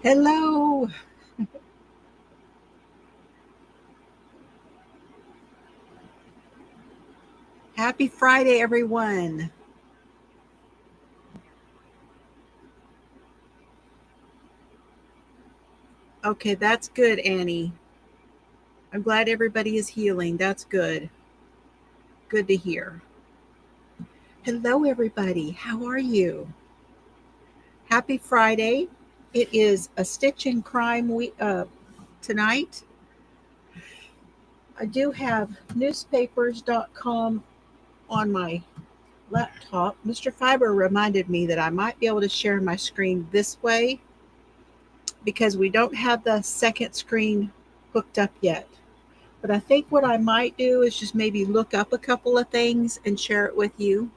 Hello. Happy Friday, everyone. Okay, that's good, Annie. I'm glad everybody is healing. That's good. Good to hear. Hello, everybody. How are you? Happy Friday. It is a Stitch in Crime week tonight. I do have newspapers.com on my laptop. Mr. Fiber reminded me that I might be able to share my screen this way because we don't have the second screen hooked up yet. But I think what I might do is just maybe look up a couple of things and share it with you.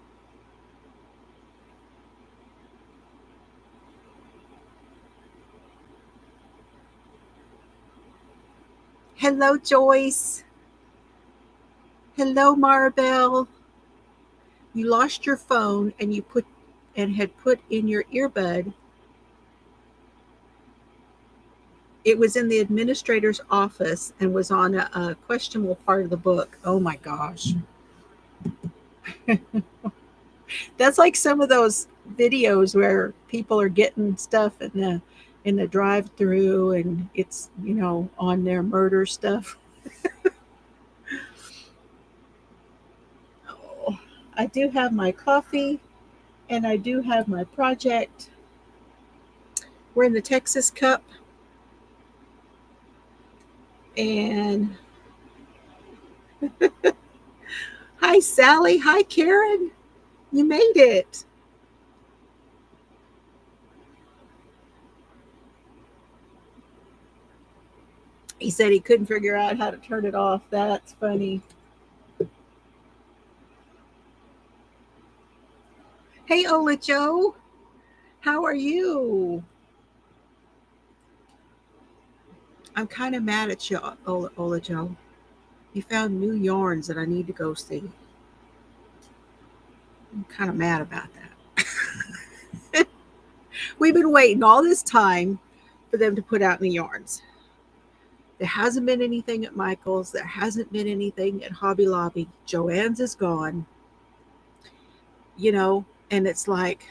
Hello, Joyce. Hello, Maribel. You lost your phone and had put in your earbud. It was in the administrator's office and was on a questionable part of the book. Oh my gosh. That's like some of those videos where people are getting stuff in the drive-through and it's, on their murder stuff. Oh, I do have my coffee and I do have my project. We're in the Texas Cup. And hi, Sally. Hi, Karen. You made it. He said he couldn't figure out how to turn it off. That's funny. Hey, Ola Joe. How are you? I'm kind of mad at you, Ola Joe. You found new yarns that I need to go see. I'm kind of mad about that. We've been waiting all this time for them to put out new yarns. There hasn't been anything at Michael's. There hasn't been anything at Hobby Lobby. Joann's is gone. And it's like,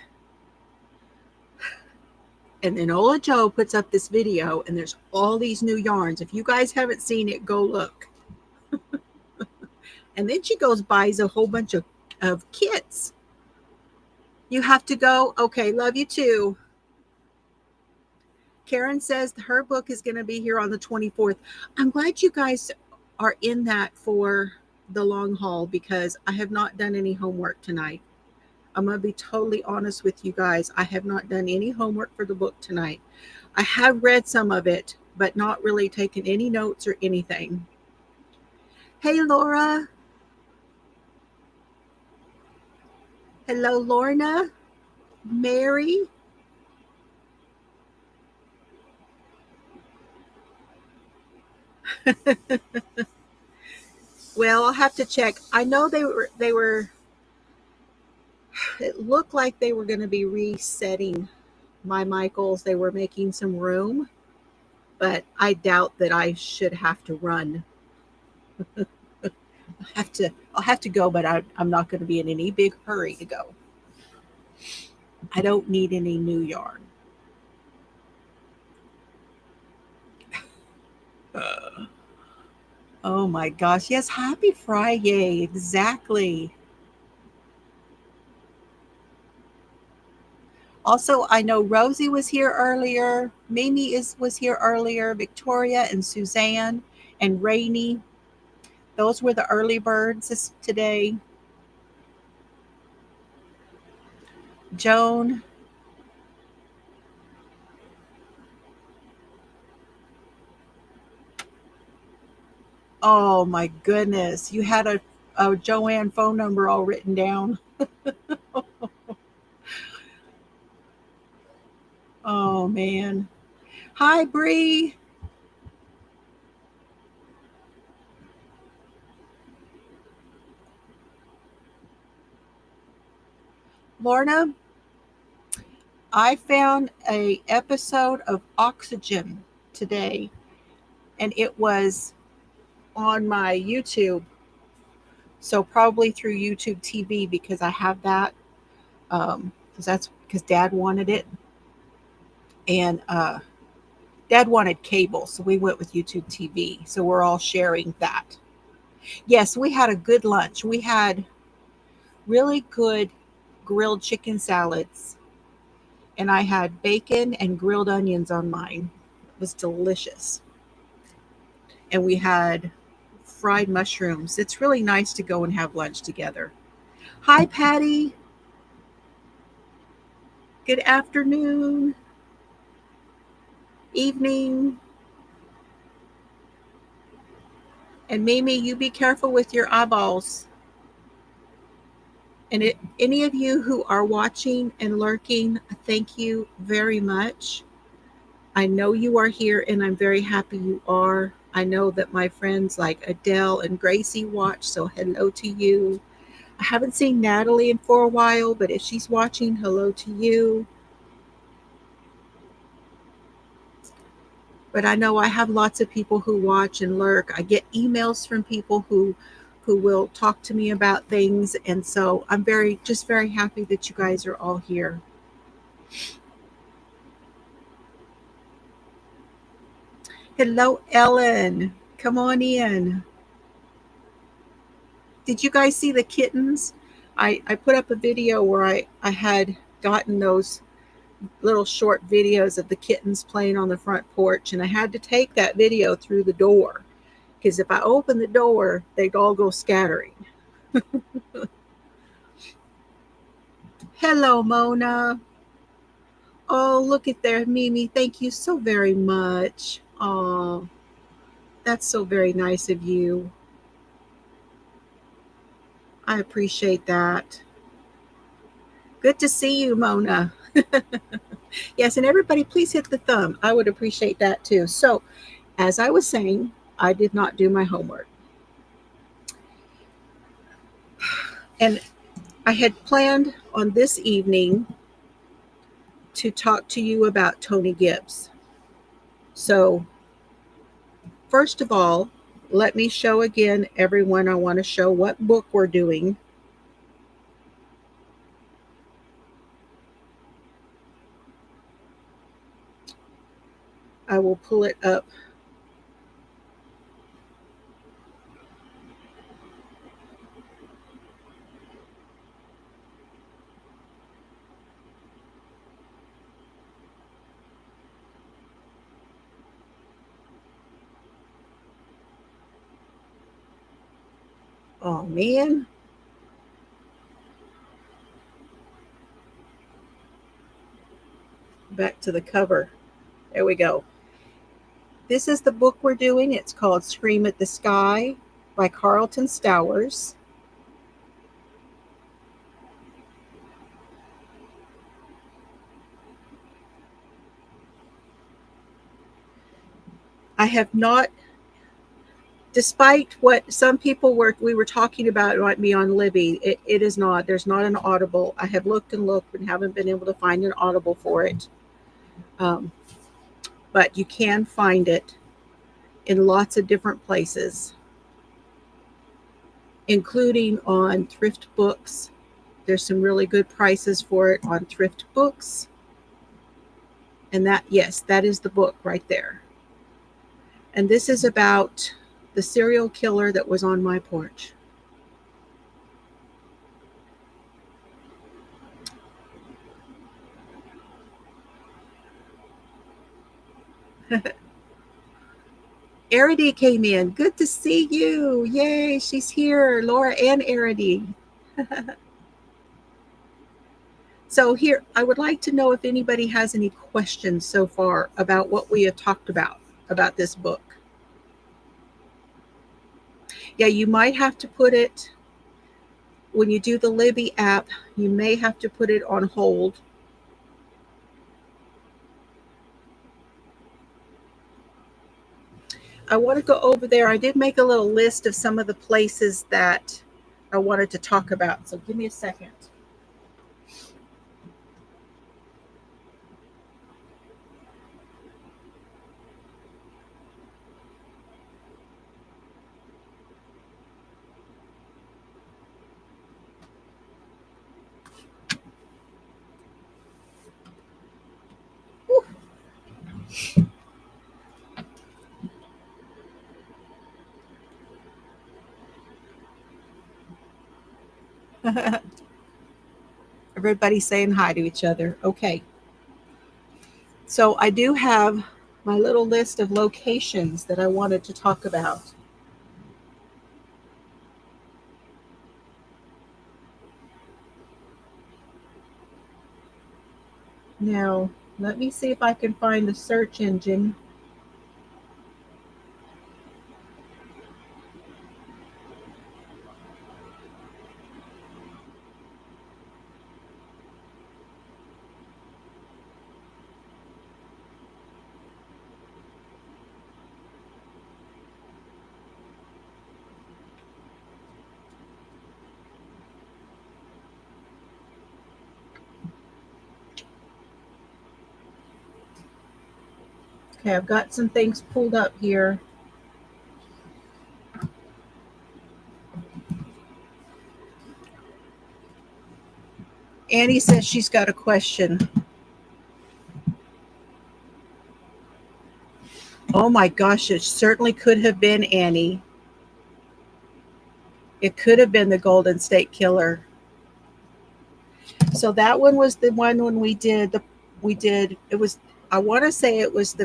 and then Ola Joe puts up this video and there's all these new yarns. If you guys haven't seen it, go look. And then she goes buys a whole bunch of kits. You have to go. Okay, love you too. Karen says her book is going to be here on the 24th. I'm glad you guys are in that for the long haul because I have not done any homework tonight. I'm going to be totally honest with you guys. I have not done any homework for the book tonight. I have read some of it, but not really taken any notes or anything. Hey, Laura. Hello, Lorna. Mary. Well, I'll have to check. I know they were it looked like they were going to be resetting my Michaels. They were making some room, but I doubt that I should have to run. I'll have to go, but I'm not going to be in any big hurry to go. I don't need any new yarn. Oh my gosh. Yes, happy Friday. Exactly. Also, I know Rosie was here earlier. Mimi was here earlier. Victoria and Suzanne and Rainey. Those were the early birds today. Joan. Oh my goodness. You had a Joanne phone number all written down. Oh man. Hi, Bree. Lorna, I found a episode of Oxygen today, and it was on my YouTube. So probably through YouTube TV because I have that. Because that's because Dad wanted it, and Dad wanted cable, so we went with YouTube TV. So we're all sharing that. Yes, we had a good lunch. We had really good grilled chicken salads, and I had bacon and grilled onions on mine. It was delicious. And we had fried mushrooms. It's really nice to go and have lunch together. Hi, Patty. Good afternoon, evening. And Mimi, you be careful with your eyeballs. And any of you who are watching and lurking, thank you very much. I know you are here, and I'm very happy you are. I know that my friends like Adele and Gracie watch, so hello to you. I haven't seen Natalie for a while, but if she's watching, hello to you. But I know I have lots of people who watch and lurk. I get emails from people who will talk to me about things, and so I'm very happy that you guys are all here. Hello, Ellen. Come on in. Did you guys see the kittens? I put up a video where I had gotten those little short videos of the kittens playing on the front porch, and I had to take that video through the door because if I open the door, they'd all go scattering. Hello, Mona. Oh, look at there, Mimi. Thank you so very much. Oh, that's so very nice of you. I appreciate that. Good to see you, Mona. Yes, and everybody, please hit the thumb. I would appreciate that too. So, as I was saying, I did not do my homework. And I had planned on this evening to talk to you about Tony Gibbs. So, first of all, let me show again everyone. I want to show what book we're doing. I will pull it up. Oh, man. Back to the cover. There we go. This is the book we're doing. It's called Scream at the Sky by Carlton Stowers. I have not, despite what some people we were talking about, might be on Libby, it is not. There's not an Audible. I have looked and looked and haven't been able to find an Audible for it. But you can find it in lots of different places, including on thrift books. There's some really good prices for it on thrift books. And that, yes, that is the book right there. And this is about the serial killer that was on my porch. Arity came in. Good to see you. Yay, she's here. Laura and Arity. So here, I would like to know if anybody has any questions so far about what we have talked about this book. Yeah, you might have to put it, when you do the Libby app, you may have to put it on hold. I want to go over there. I did make a little list of some of the places that I wanted to talk about. So give me a second. Everybody's saying hi to each other. Okay. So I do have my little list of locations that I wanted to talk about. Now, let me see if I can find the search engine. Okay, I've got some things pulled up here. Annie says she's got a question. Oh my gosh, it certainly could have been Annie. It could have been the Golden State Killer. So that one was the one when it was, I want to say it was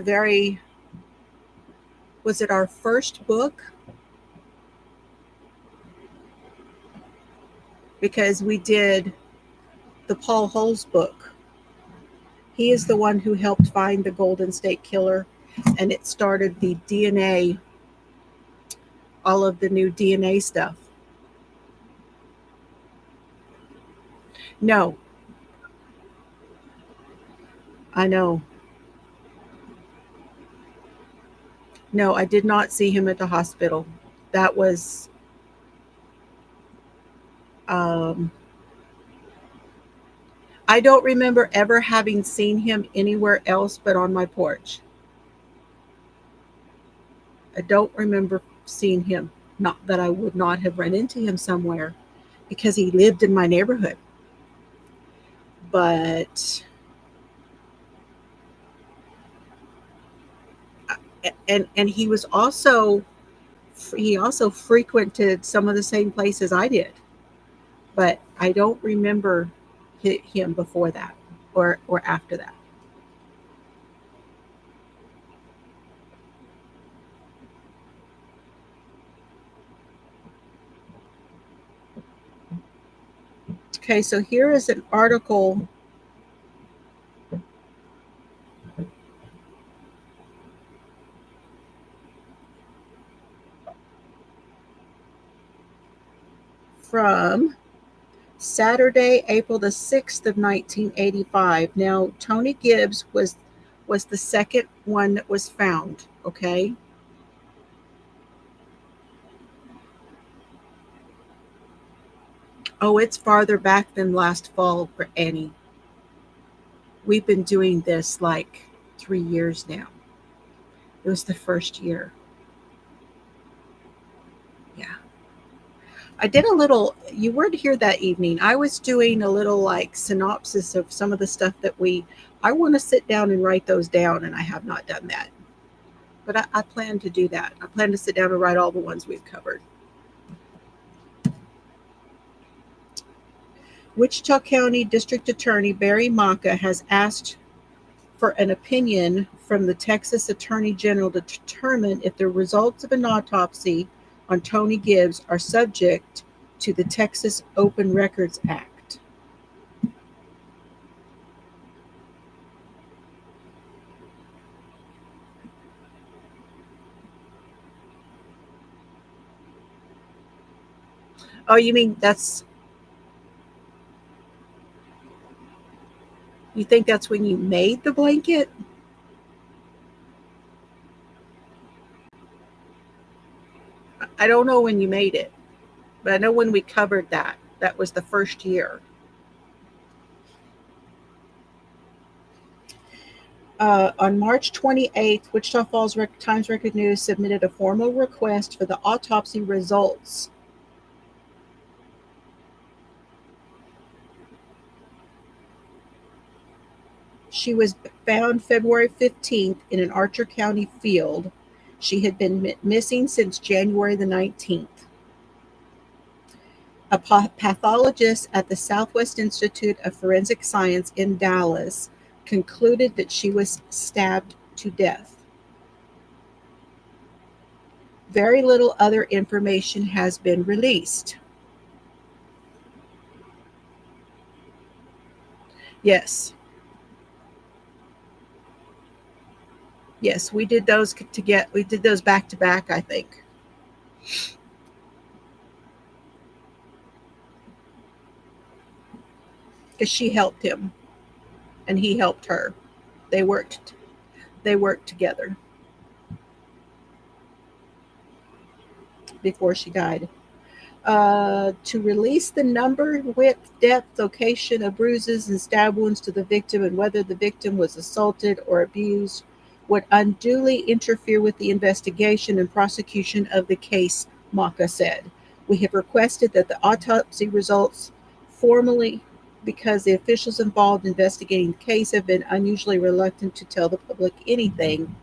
was it our first book? Because we did the Paul Holes book. He is the one who helped find the Golden State Killer, and it started the DNA, all of the new DNA stuff. No, I know. No, I did not see him at the hospital. That was, um, I don't remember ever having seen him anywhere else but on my porch. I don't remember seeing him. Not that I would not have run into him somewhere because he lived in my neighborhood. But and he also frequented some of the same places I did. But I don't remember him before that or after that. Okay, so here is an article from Saturday, April the 6th of 1985. Now, Tony Gibbs was the second one that was found, okay? Oh, it's farther back than last fall for Annie. We've been doing this like 3 years now. It was the first year. Yeah. I did a little, you weren't here that evening. I was doing a little like synopsis of some of the stuff that I want to sit down and write those down, and I have not done that. But I plan to do that. I plan to sit down and write all the ones we've covered. Wichita County District Attorney Barry Maka has asked for an opinion from the Texas Attorney General to determine if the results of an autopsy on Tony Gibbs are subject to the Texas Open Records Act. Oh, you mean you think that's when you made the blanket? I don't know when you made it, but I know when we covered that. That was the first year. On March 28th, Wichita Falls Times Record News submitted a formal request for the autopsy results. She was found February 15th in an Archer County field. She had been missing since January the 19th. A pathologist at the Southwest Institute of Forensic Science in Dallas concluded that she was stabbed to death. Very little other information has been released. Yes. Yes, we did those we did those back to back, I think. Because she helped him and he helped her. They worked they worked together before she died. To release the number, width, depth, location of bruises and stab wounds to the victim and whether the victim was assaulted or abused would unduly interfere with the investigation and prosecution of the case, Maka said. We have requested that the autopsy results formally because the officials involved investigating the case have been unusually reluctant to tell the public anything,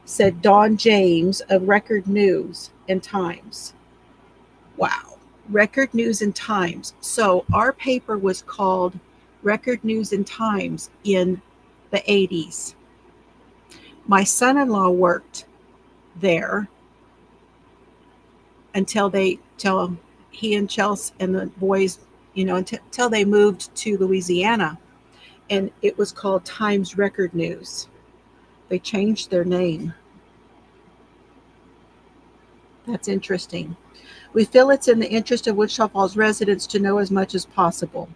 said Don James of Record News and Times. Wow. Record News and Times. So our paper was called Record News and Times in the 80s. My son-in-law worked there until he and Chelsea and the boys, until they moved to Louisiana, and it was called Times Record News. They changed their name. That's interesting. We feel it's in the interest of Wichita Falls residents to know as much as possible.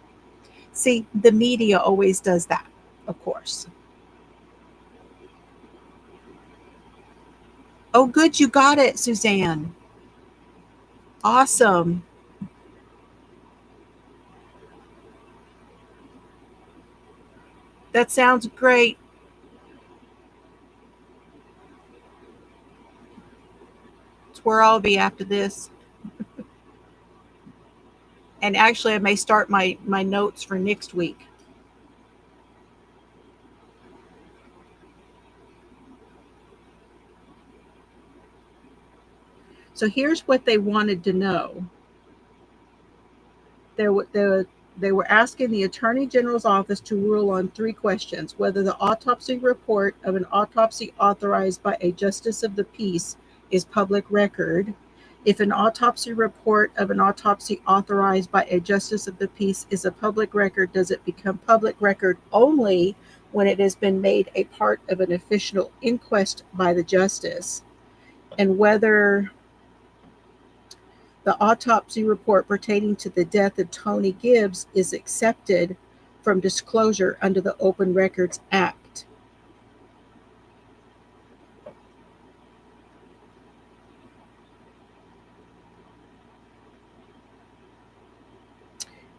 See, the media always does that, of course. Oh, good, you got it, Suzanne. Awesome. That sounds great. It's where I'll be after this. And actually, I may start my notes for next week. So here's what they wanted to know. They were asking the Attorney General's office to rule on 3 questions: whether the autopsy report of an autopsy authorized by a justice of the peace is public record, if an autopsy report of an autopsy authorized by a justice of the peace is a public record, does it become public record only when it has been made a part of an official inquest by the justice, and whether the autopsy report pertaining to the death of Tony Gibbs is accepted from disclosure under the Open Records Act.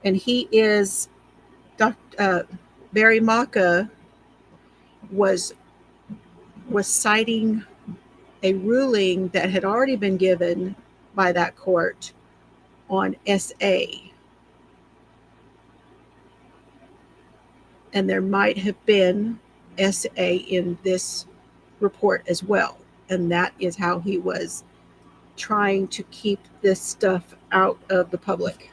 And he is, Barry Maka was citing a ruling that had already been given by that court on SA. And there might have been SA in this report as well. And that is how he was trying to keep this stuff out of the public.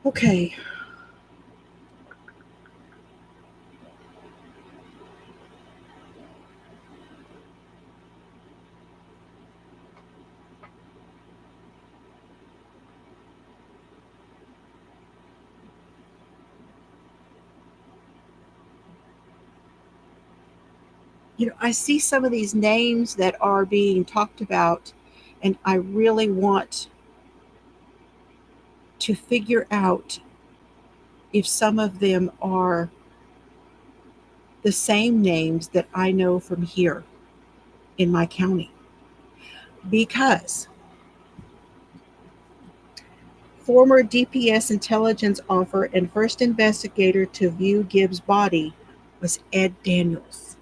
Okay. I see some of these names that are being talked about, and I really want to figure out if some of them are the same names that I know from here in my county. Because former DPS intelligence officer and first investigator to view Gibbs' body was Ed Daniels.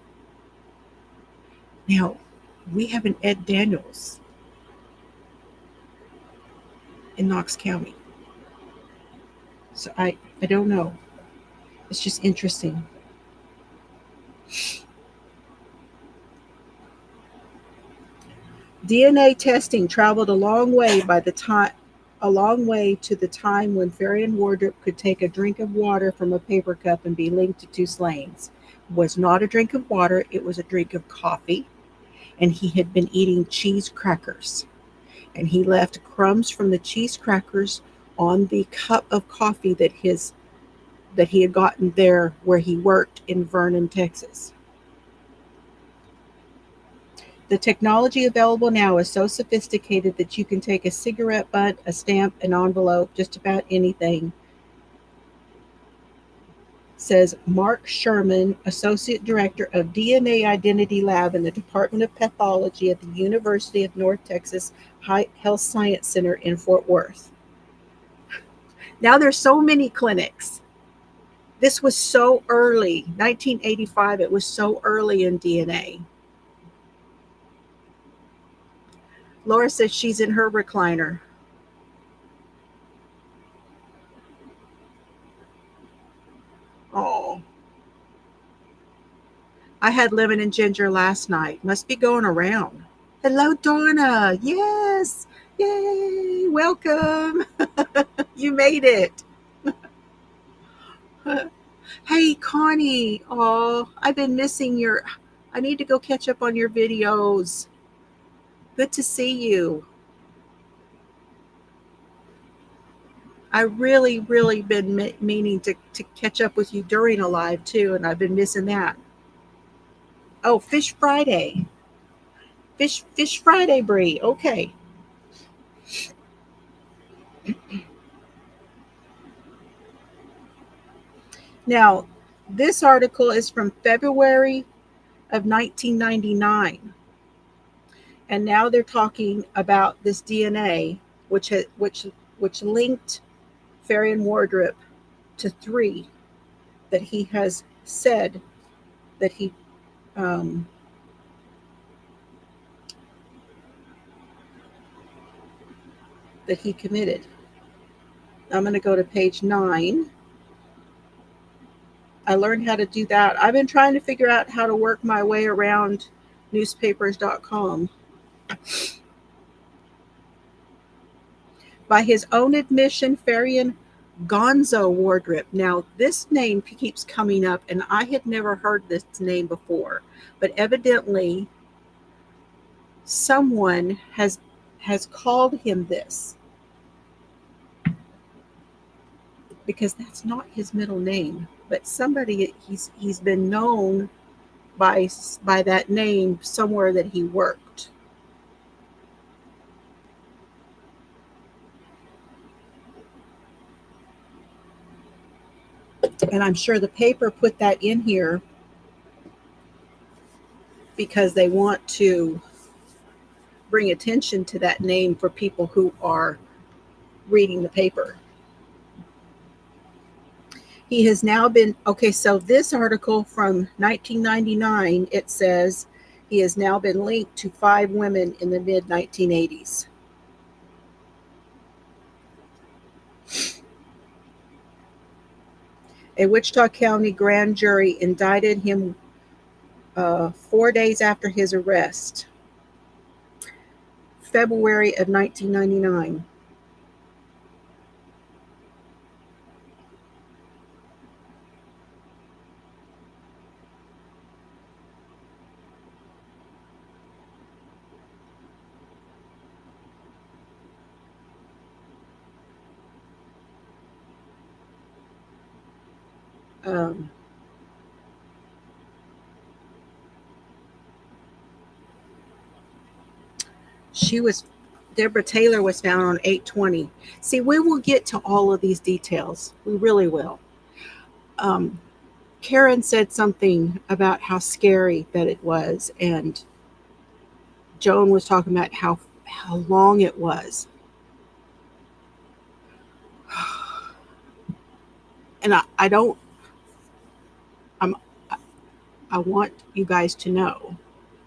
Now, we have an Ed Daniels in Knox County. So I don't know. It's just interesting. DNA testing traveled a long way to the time when Farian Wardrop could take a drink of water from a paper cup and be linked to two slayings. It was not a drink of water, it was a drink of coffee, and he had been eating cheese crackers. And he left crumbs from the cheese crackers on the cup of coffee that he had gotten there where he worked in Vernon, Texas. The technology available now is so sophisticated that you can take a cigarette butt, a stamp, an envelope, just about anything, says Mark Sherman, Associate Director of DNA Identity Lab in the Department of Pathology at the University of North Texas Health Science Center in Fort Worth. Now there's so many clinics. This was so early, 1985, it was so early in DNA. Laura says she's in her recliner. Oh, I had lemon and ginger last night. Must be going around. Hello, Donna. Yes. Yay. Welcome. You made it. Hey, Connie. Oh, I've been missing I need to go catch up on your videos. Good to see you. I really been meaning to catch up with you during a live too, and I've been missing that. Oh, Fish Friday. Fish Friday, Brie. Okay. Now, this article is from February of 1999, and now they're talking about this DNA, which linked Farian Wardrop to 3 that he has said that he committed. I'm going to go to page 9. I learned how to do that. I've been trying to figure out how to work my way around newspapers.com. By his own admission, Farian Gonzo Wardrop. Now, this name keeps coming up, and I had never heard this name before, but evidently someone has called him this, because that's not his middle name, but somebody he's been known by that name somewhere that he worked. And I'm sure the paper put that in here because they want to bring attention to that name for people who are reading the paper. He has now been, okay, so this article from 1999, it says he has now been linked to 5 women in the mid-1980s. A Wichita County grand jury indicted him 4 days after his arrest, February of 1999. Deborah Taylor was found on 8/20. See, we will get to all of these details. We really will. Karen said something about how scary that it was, and Joan was talking about how long it was. And I want you guys to know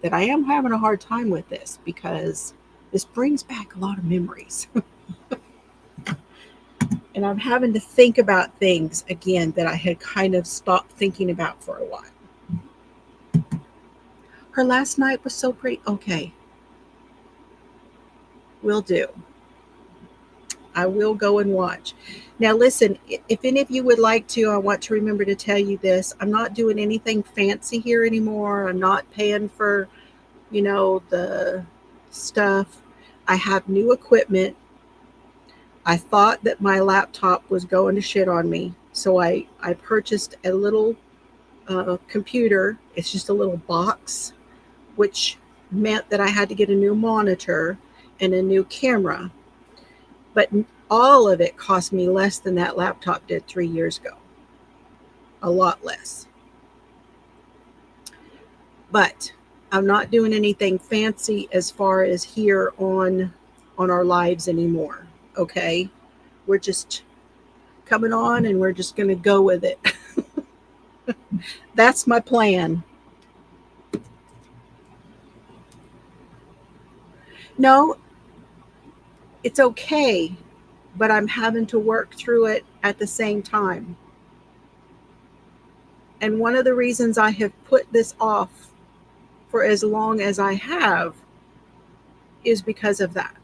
that I am having a hard time with this because this brings back a lot of memories. And I'm having to think about things again that I had kind of stopped thinking about for a while. Her last night was so pretty. Okay, will do. I will go and watch. Now, listen, if any of you would like to, I want to remember to tell you this. I'm not doing anything fancy here anymore. I'm not paying for, the stuff. I have new equipment. I thought that my laptop was going to shit on me. So I purchased a little computer. It's just a little box, which meant that I had to get a new monitor and a new camera. But all of it cost me less than that laptop did 3 years ago. A lot less. But I'm not doing anything fancy as far as here on our lives anymore. Okay? We're just coming on and we're just going to go with it. That's my plan. No, it's okay, but I'm having to work through it at the same time. And one of the reasons I have put this off for as long as I have is because of that.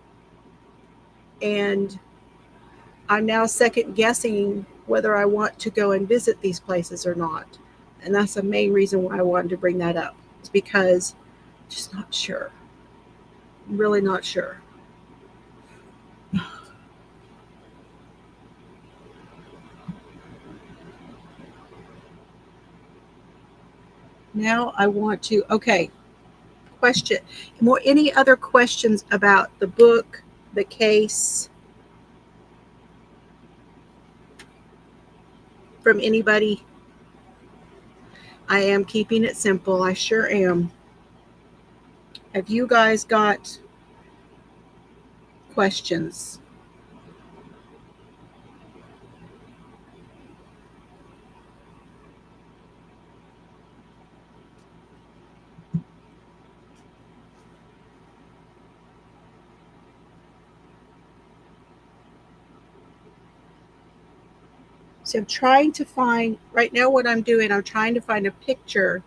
And I'm now second guessing whether I want to go and visit these places or not. And that's the main reason why I wanted to bring that up. It's because I'm just not sure. I'm really not sure. Now I want to, okay, question. Any other questions about the book, the case, from anybody? I am keeping it simple. I sure am. Have you guys got questions? So I'm trying to find, right now what I'm doing, I'm trying to find a picture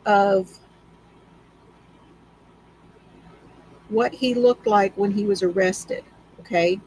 of what he looked like when he was arrested. Okay.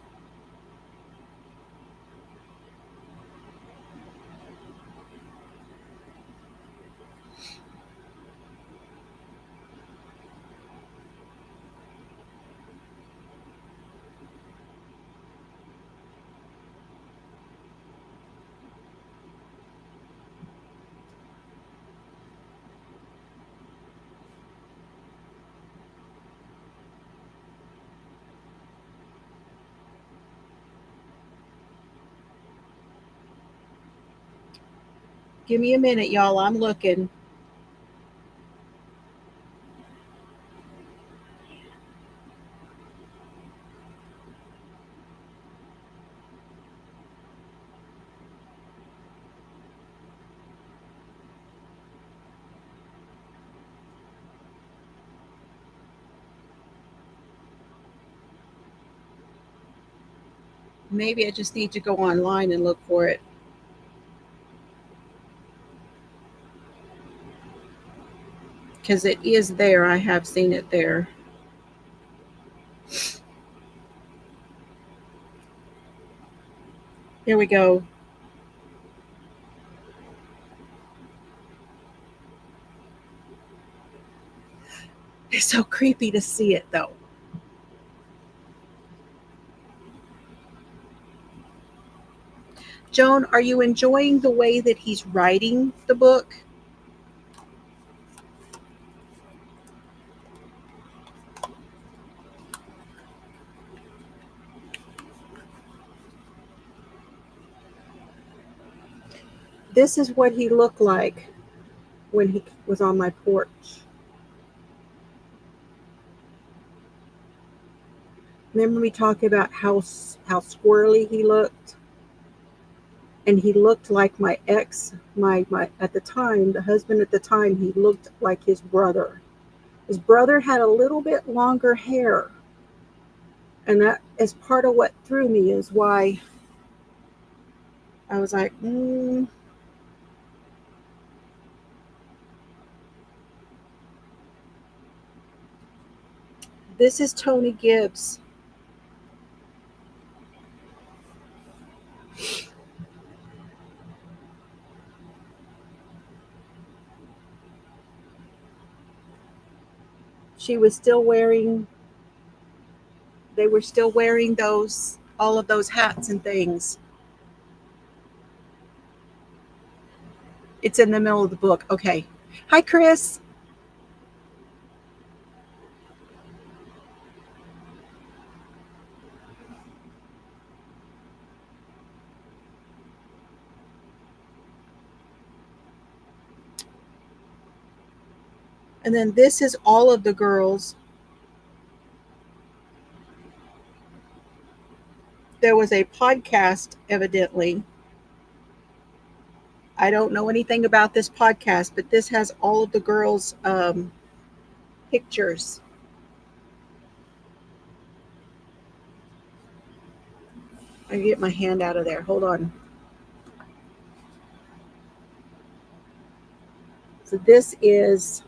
Give me a minute, y'all. I'm looking. Maybe I just need to go online and look for it. Because it is there. I have seen it there. Here we go. It's so creepy to see it, though. Joan, are you enjoying the way that he's writing the book? This is what he looked like when he was on my porch. Remember me talking about how squirrely he looked? And he looked like my ex, my at the time, the husband at the time, he looked like his brother. His brother had a little bit longer hair. And that is part of what threw me, is why I was like, this is Tony Gibbs. She was still wearing, they were still wearing those, all of those hats and things. It's in the middle of the book. Okay. Hi, Chris. And then this is all of the girls. There was a podcast, evidently. I don't know anything about this podcast, but this has all of the girls' pictures. I get my hand out of there. Hold on. So this is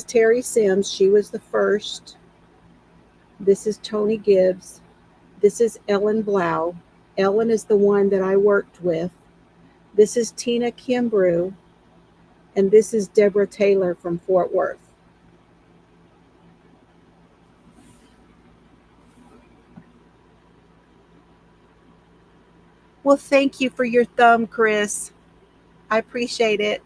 Terry Sims. She was the first. This is Tony Gibbs. This is Ellen Blau. Ellen is the one that I worked with. This is Tina Kimbrough. And this is Deborah Taylor from Fort Worth. Well, thank you for your thumb, Chris. I appreciate it.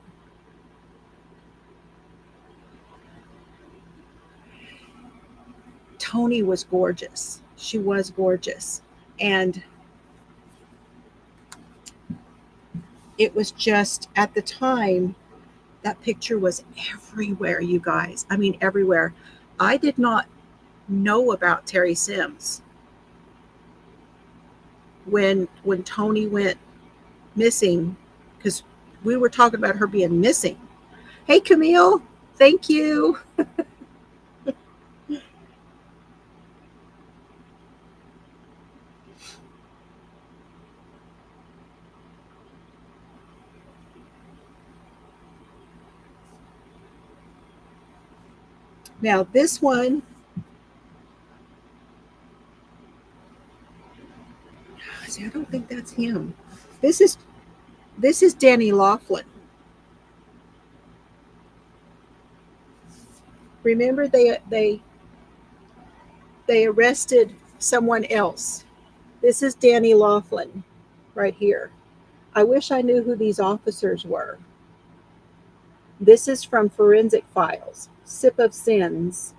Tony was gorgeous. She was gorgeous. And it was just, at the time, that picture was everywhere, you guys. I mean, everywhere. I did not know about Terry Sims when Tony went missing, because we were talking about her being missing. Hey, Camille, thank you. Now, this one, see, I don't think that's him. This is Danny Laughlin. Remember, they arrested someone else. This is Danny Laughlin right here. I wish I knew who these officers were. This is from Forensic Files, Sip of Sins.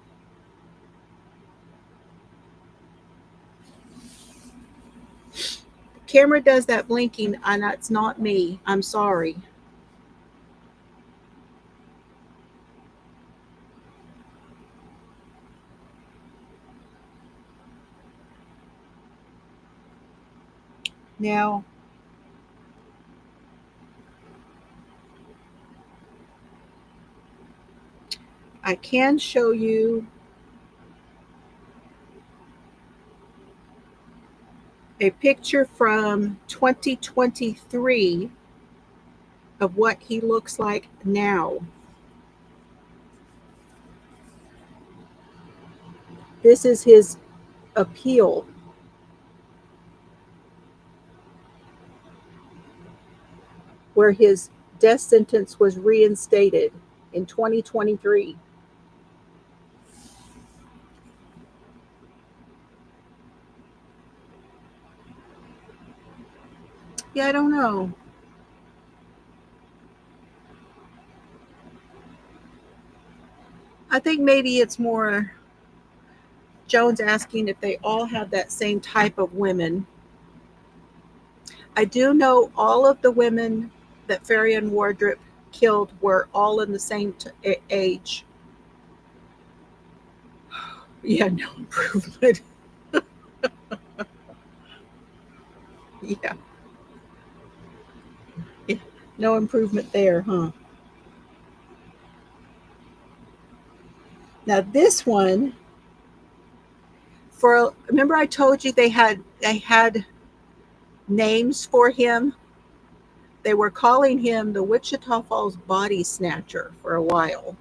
The camera does that blinking, and that's not me. I'm sorry. Now, I can show you a picture from 2023 of what he looks like now. This is his appeal. Where his death sentence was reinstated in 2023. Yeah, I don't know. I think maybe it's more Jones asking if they all have that same type of women. I do know all of the women that Farian Wardrip killed were all in the same age. Yeah, no improvement. Yeah. Yeah, no improvement there, huh? Now this one, Remember I told you they had names for him. They were calling him the Wichita Falls Body Snatcher for a while.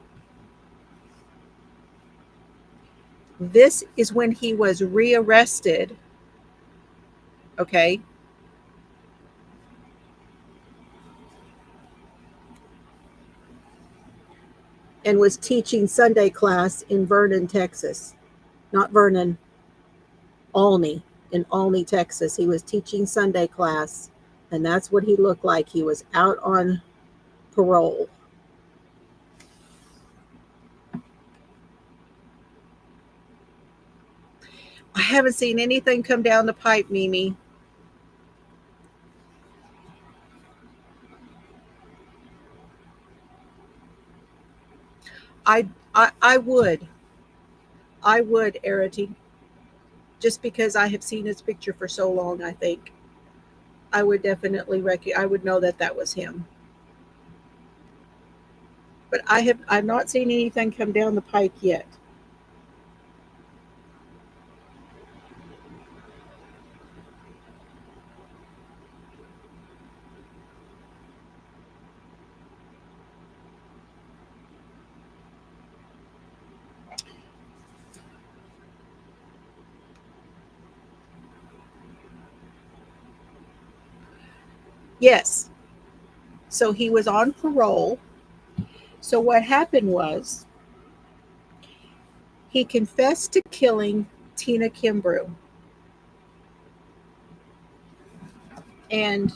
This is when he was rearrested, okay? And was teaching Sunday class in Vernon, Texas. Not Vernon, Olney. In Olney, Texas. He was teaching Sunday class, and that's what he looked like. He was out on parole. I haven't seen anything come down the pipe, Mimi. I would. I would, Arity. Just because I have seen his picture for so long, I think I would definitely I would know that that was him. But I've not seen anything come down the pike yet. Yes. So he was on parole. So what happened was he confessed to killing Tina Kimbrough. And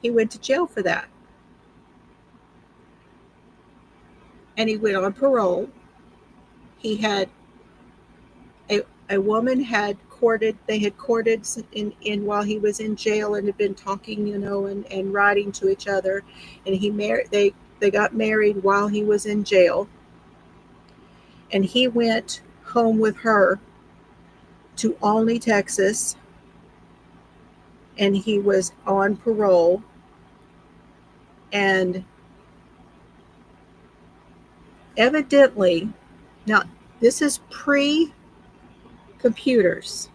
he went to jail for that. And he went on parole. He had a woman had courted, they had courted in while he was in jail and had been talking, and writing to each other. And they got married while he was in jail. And he went home with her to Olney, Texas. And he was on parole. And evidently, now this is pre-computers.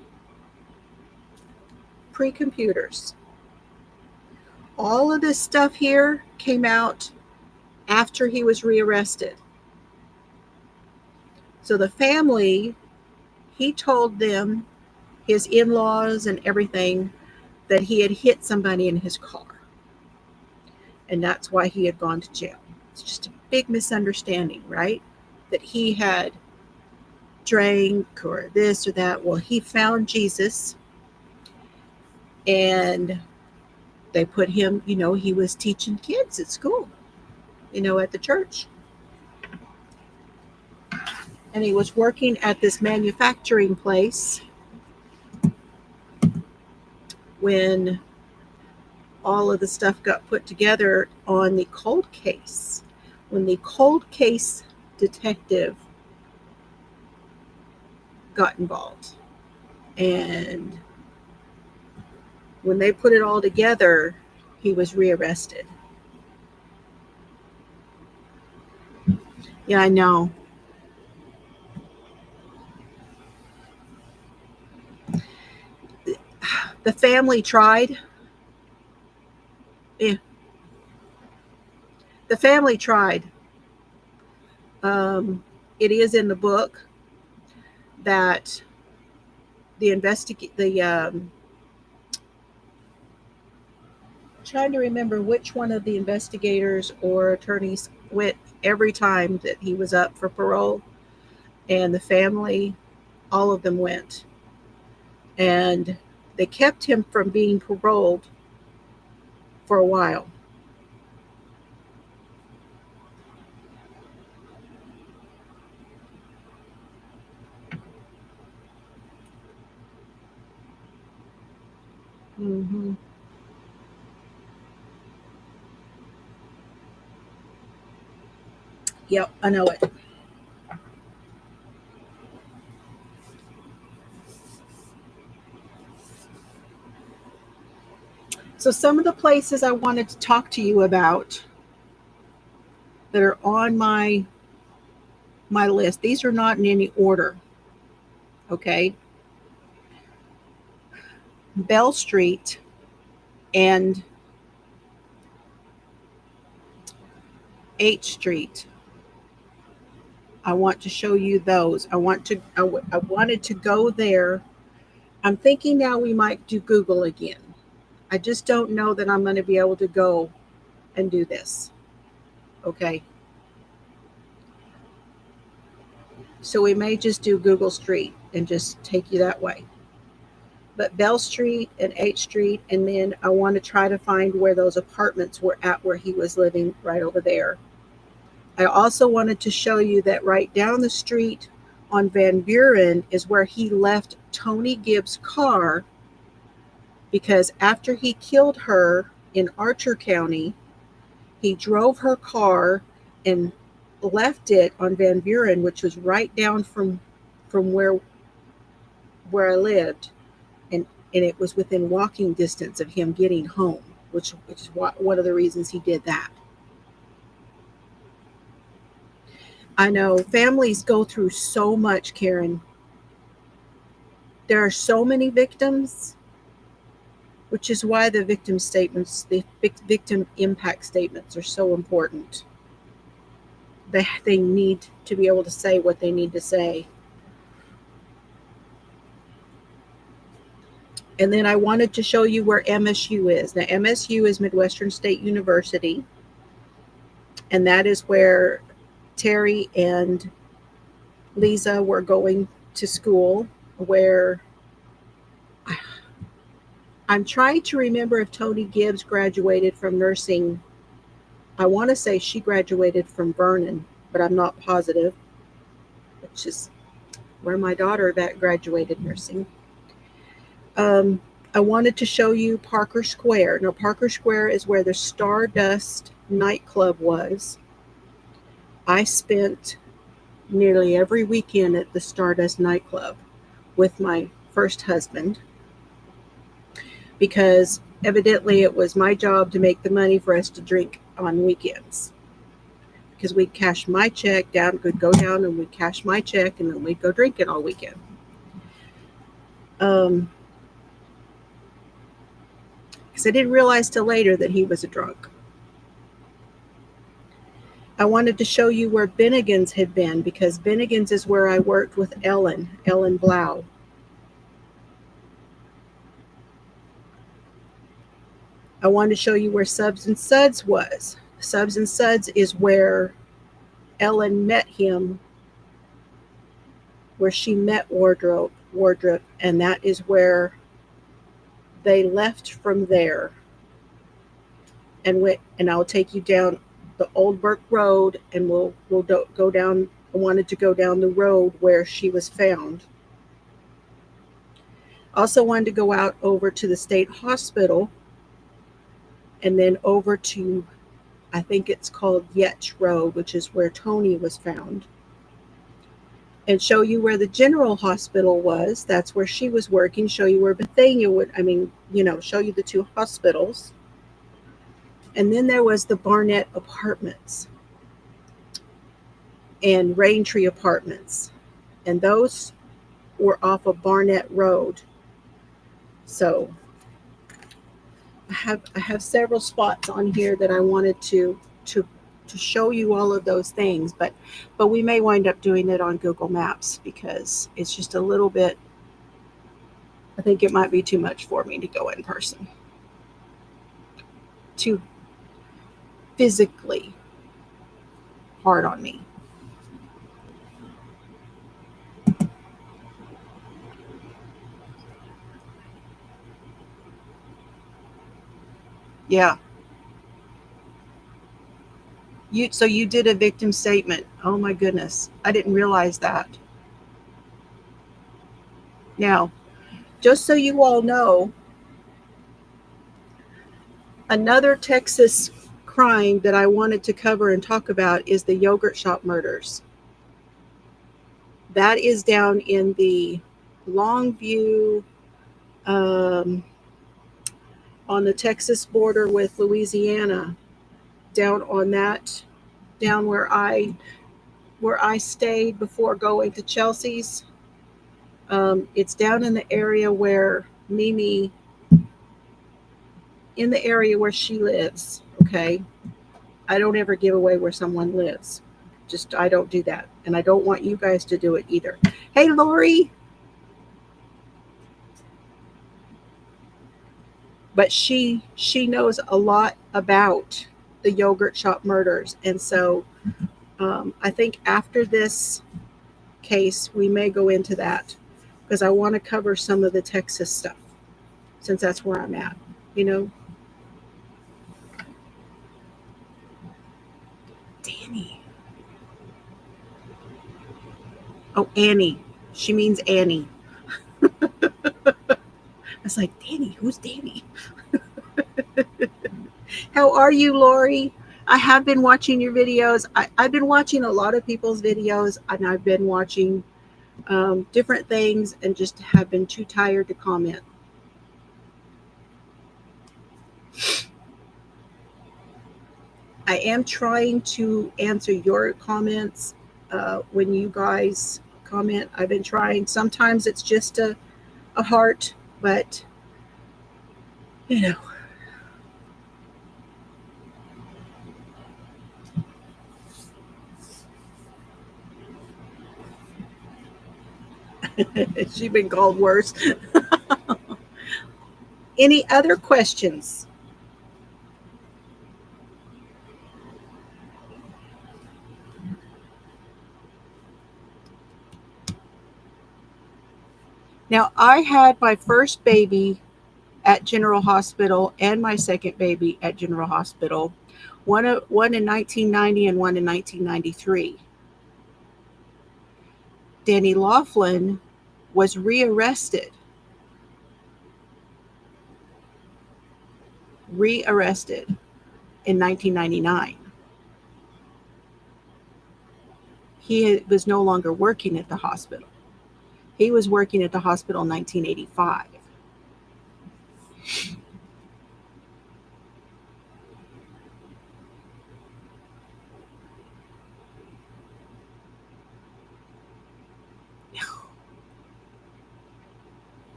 All of this stuff here came out after he was rearrested. So the family, he told them, his in-laws and everything, that he had hit somebody in his car. And that's why he had gone to jail. It's just a big misunderstanding, right? That he had drank or this or that. Well, he found Jesus, and they put him, he was teaching kids at school, at the church. And he was working at this manufacturing place when all of the stuff got put together on the cold case. When the cold case detective got involved. And when they put it all together, he was rearrested. Yeah, I know. The family tried. Yeah. The family tried. It is in the book that trying to remember which one of the investigators or attorneys went every time that he was up for parole, and the family, all of them went, and they kept him from being paroled for a while. Mm-hmm. Yep, I know it. So some of the places I wanted to talk to you about that are on my list, these are not in any order. Okay. Bell Street and 8th Street. I want to show you those. I wanted to go there. I'm thinking now we might do Google again. I just don't know that I'm going to be able to go and do this. Okay. So we may just do Google Street and just take you that way. But Bell Street and 8th Street, and then I want to try to find where those apartments were at where he was living right over there. I also wanted to show you that right down the street on Van Buren is where he left Tony Gibbs' car, because after he killed her in Archer County, he drove her car and left it on Van Buren, which was right down from where I lived, and it was within walking distance of him getting home, which is one of the reasons he did that. I know families go through so much, Karen. There are so many victims, which is why the victim statements, the victim impact statements, are so important. They need to be able to say what they need to say. And then I wanted to show you where MSU is. Now, MSU is Midwestern State University, and that is where Terry and Lisa were going to school, where I'm trying to remember if Tony Gibbs graduated from nursing. I want to say she graduated from Vernon, but I'm not positive, which is where my daughter graduated nursing. I wanted to show you Parker Square. Now, Parker Square is where the Stardust nightclub was. I spent nearly every weekend at the Stardust nightclub with my first husband, because evidently it was my job to make the money for us to drink on weekends, because we'd cash my check down, we'd go down and we'd cash my check, and then we'd go drinking all weekend. Because I didn't realize till later that he was a drunk. I wanted to show you where Bennigan's had been, because Bennigan's is where I worked with Ellen Blau. I wanted to show you where Subs and Suds was. Subs and Suds is where Ellen met him, where she met Wardrop, and that is where they left from there and went. And I'll take you down the Old Burke Road, and we'll go down. I wanted to go down the road where she was found. Also wanted to go out over to the state hospital, and then over to, I think it's called Yetch Road, which is where Tony was found, and show you where the general hospital was. That's where she was working. Show you where Bethania would, show you the two hospitals. And then there was the Barnett Apartments and Raintree Apartments, and those were off of Barnett Road. So I have several spots on here that I wanted to show you all of those things, but we may wind up doing it on Google Maps, because it's just a little bit, I think it might be too much for me to go in person, too physically hard on me. Yeah. So you did a victim statement. Oh my goodness. I didn't realize that. Now, just so you all know, another Texas crime that I wanted to cover and talk about is the yogurt shop murders. That is down in the Longview, on the Texas border with Louisiana, down where I stayed before going to Chelsea's. It's down in the area where Mimi, in the area where she lives. Okay. I don't ever give away where someone lives. Just, I don't do that. And I don't want you guys to do it either. Hey, Lori. But she knows a lot about the yogurt shop murders. And so I think after this case, we may go into that because I want to cover some of the Texas stuff since that's where I'm at, you know. Danny. Oh, Annie. She means Annie. I was like, Danny, who's Danny? How are you, Lori? I have been watching your videos. I've been watching a lot of people's videos, and I've been watching different things and just have been too tired to comment. I am trying to answer your comments when you guys comment. I've been trying. Sometimes it's just a heart, but you know. She's been called worse. Any other questions? Now, I had my first baby at General Hospital and my second baby at General Hospital, one in 1990 and one in 1993. Danny Laughlin was rearrested in 1999. He was no longer working at the hospital. He was working at the hospital in 1985.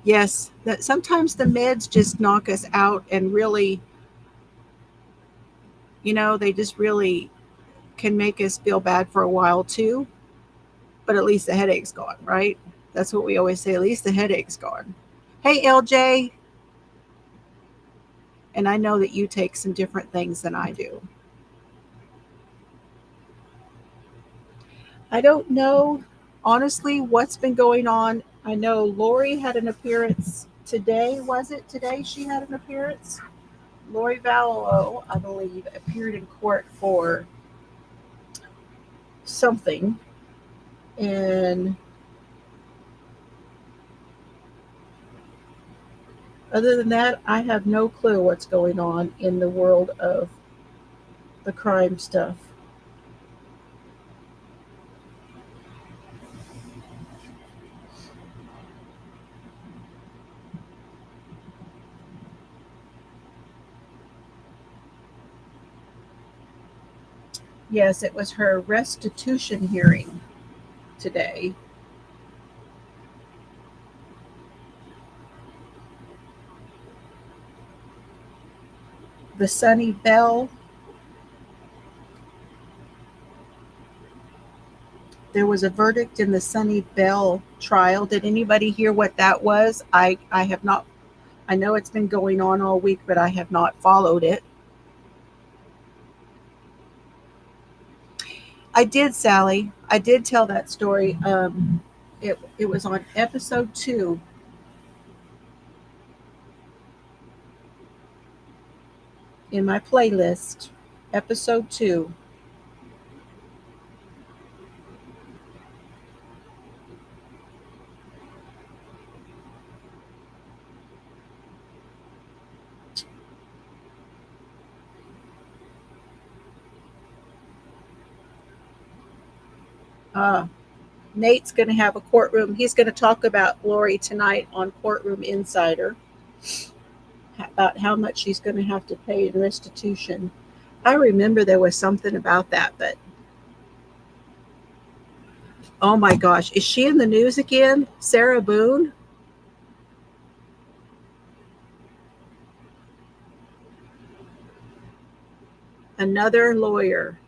Yes, that sometimes the meds just knock us out and really, they just really can make us feel bad for a while too. But at least the headache's gone, right? That's what we always say. At least the headache's gone. Hey, LJ. And I know that you take some different things than I do. I don't know, honestly, what's been going on. I know Lori had an appearance today. Was it today she had an appearance? Lori Vallow, I believe, appeared in court for something. And other than that, I have no clue what's going on in the world of the crime stuff. Yes, it was her restitution hearing today. The Sunny Bell. There was a verdict in the Sunny Bell trial. Did anybody hear what that was? I have not. I know it's been going on all week, but I have not followed it. I did, Sally. I did tell that story. It was on episode 2. In my playlist, episode 2. Nate's going to have a courtroom. He's going to talk about Lori tonight on Courtroom Insider, about how much she's going to have to pay in restitution. I remember there was something about that, but Oh my gosh, is she in the news again? Sarah Boone? Another lawyer.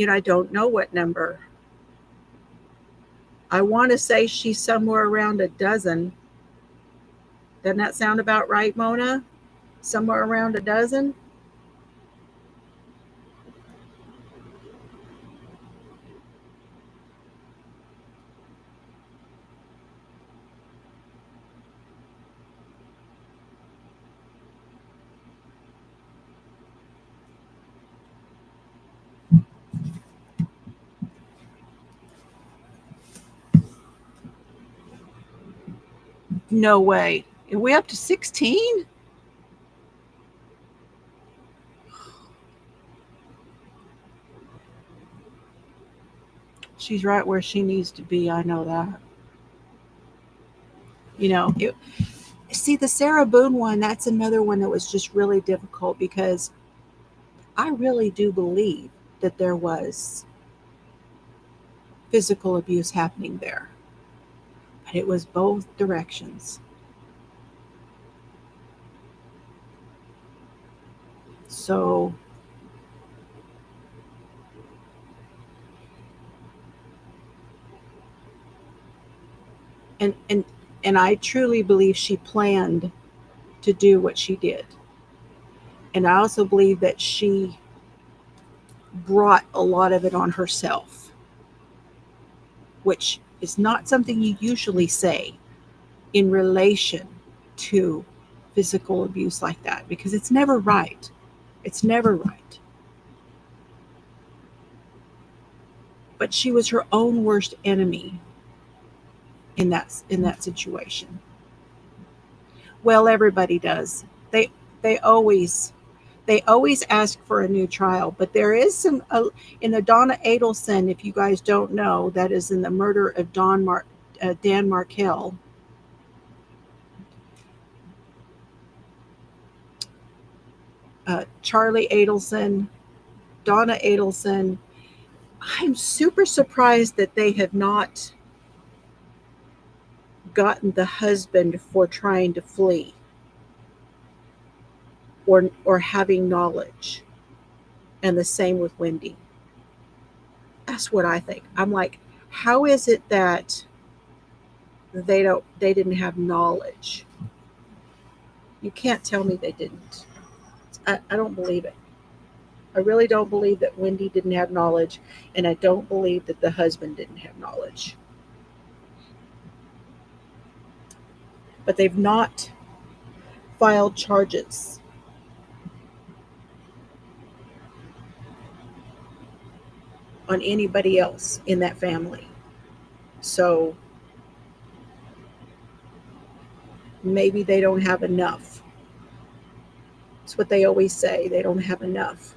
I don't know what number. I want to say she's somewhere around a dozen. Doesn't that sound about right, Mona? Somewhere around a dozen? No way. Are we up to 16? She's right where she needs to be. I know that. You know, it, See, the Sarah Boone one, that's another one that was just really difficult because I really do believe that there was physical abuse happening there, but it was both directions. So, and and and I truly believe she planned to do what she did. And I also believe that she brought a lot of it on herself, which is not something you usually say in relation to physical abuse like that because it's never right. It's never right. But she was her own worst enemy in that situation. Well, everybody does. They always they always ask for a new trial, but there is some in the Donna Adelson. If you guys don't know, that is in the murder of Dan Markel. Charlie Adelson, Donna Adelson. I'm super surprised that they have not gotten the husband for trying to flee or having knowledge. And the same with Wendy. That's what I think. I'm like, how is it that they didn't have knowledge? You can't tell me they didn't. I don't believe it. I really don't believe that Wendy didn't have knowledge, and I don't believe that the husband didn't have knowledge. But they've not filed charges on anybody else in that family. So maybe they don't have enough. It's what they always say. They don't have enough.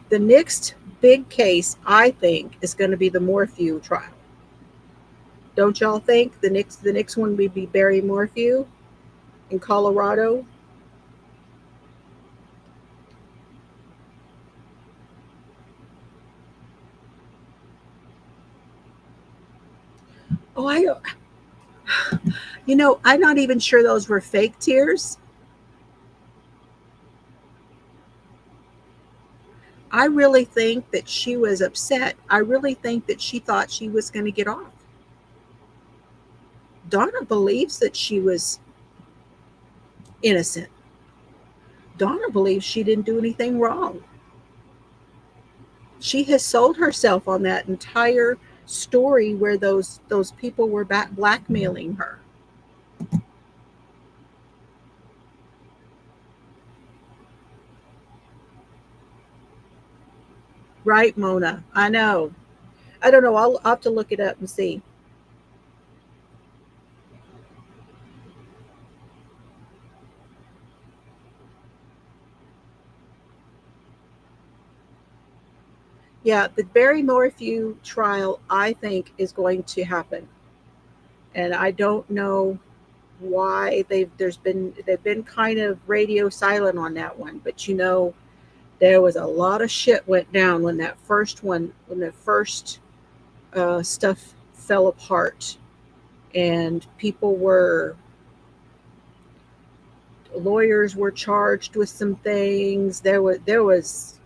The next big case, I think, is going to be the Morphew trial. Don't y'all think the next one would be Barry Morphew in Colorado? Oh, I'm not even sure those were fake tears. I really think that she was upset. I really think that she thought she was going to get off. Donna believes that she was innocent. Donna believes she didn't do anything wrong. She has sold herself on that entire story where those people were blackmailing her. Right, Mona? I know. I don't know. I'll have to look it up and see. Yeah, the Barry Morphew trial, I think, is going to happen. And I don't know why they've been kind of radio silent on that one. But there was a lot of shit went down when that first stuff fell apart, and lawyers were charged with some things. There was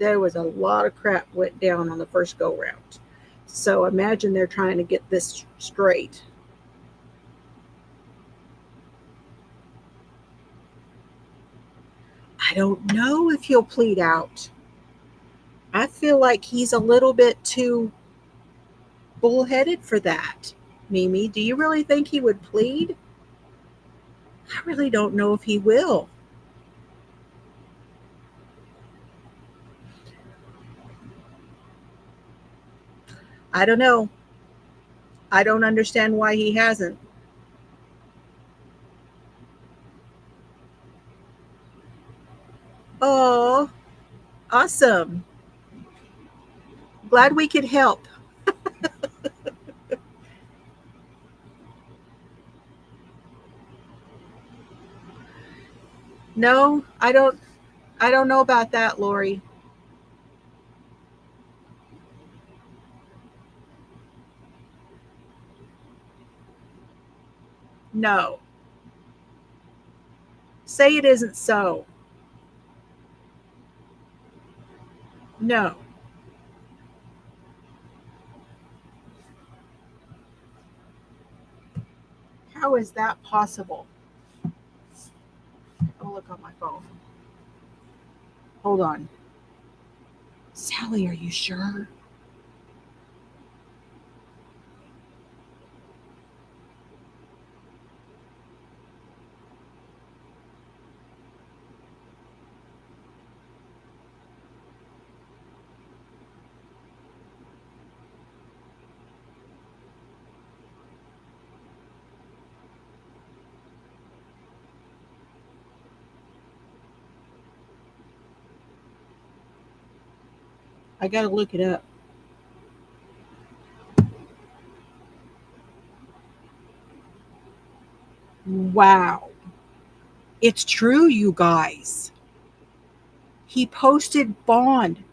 a lot of crap went down on the first go round. So imagine they're trying to get this straight. I don't know if he'll plead out. I feel like he's a little bit too bullheaded for that. Mimi, do you really think he would plead? I really don't know if he will. I don't know. I don't understand why he hasn't. Oh, awesome. Glad we could help. No, I don't know about that, Lori. No. Say it isn't so. No. How is that possible? I'll look on my phone. Hold on. Sally, are you sure? I got to look it up. Wow. It's true, you guys. He posted bond.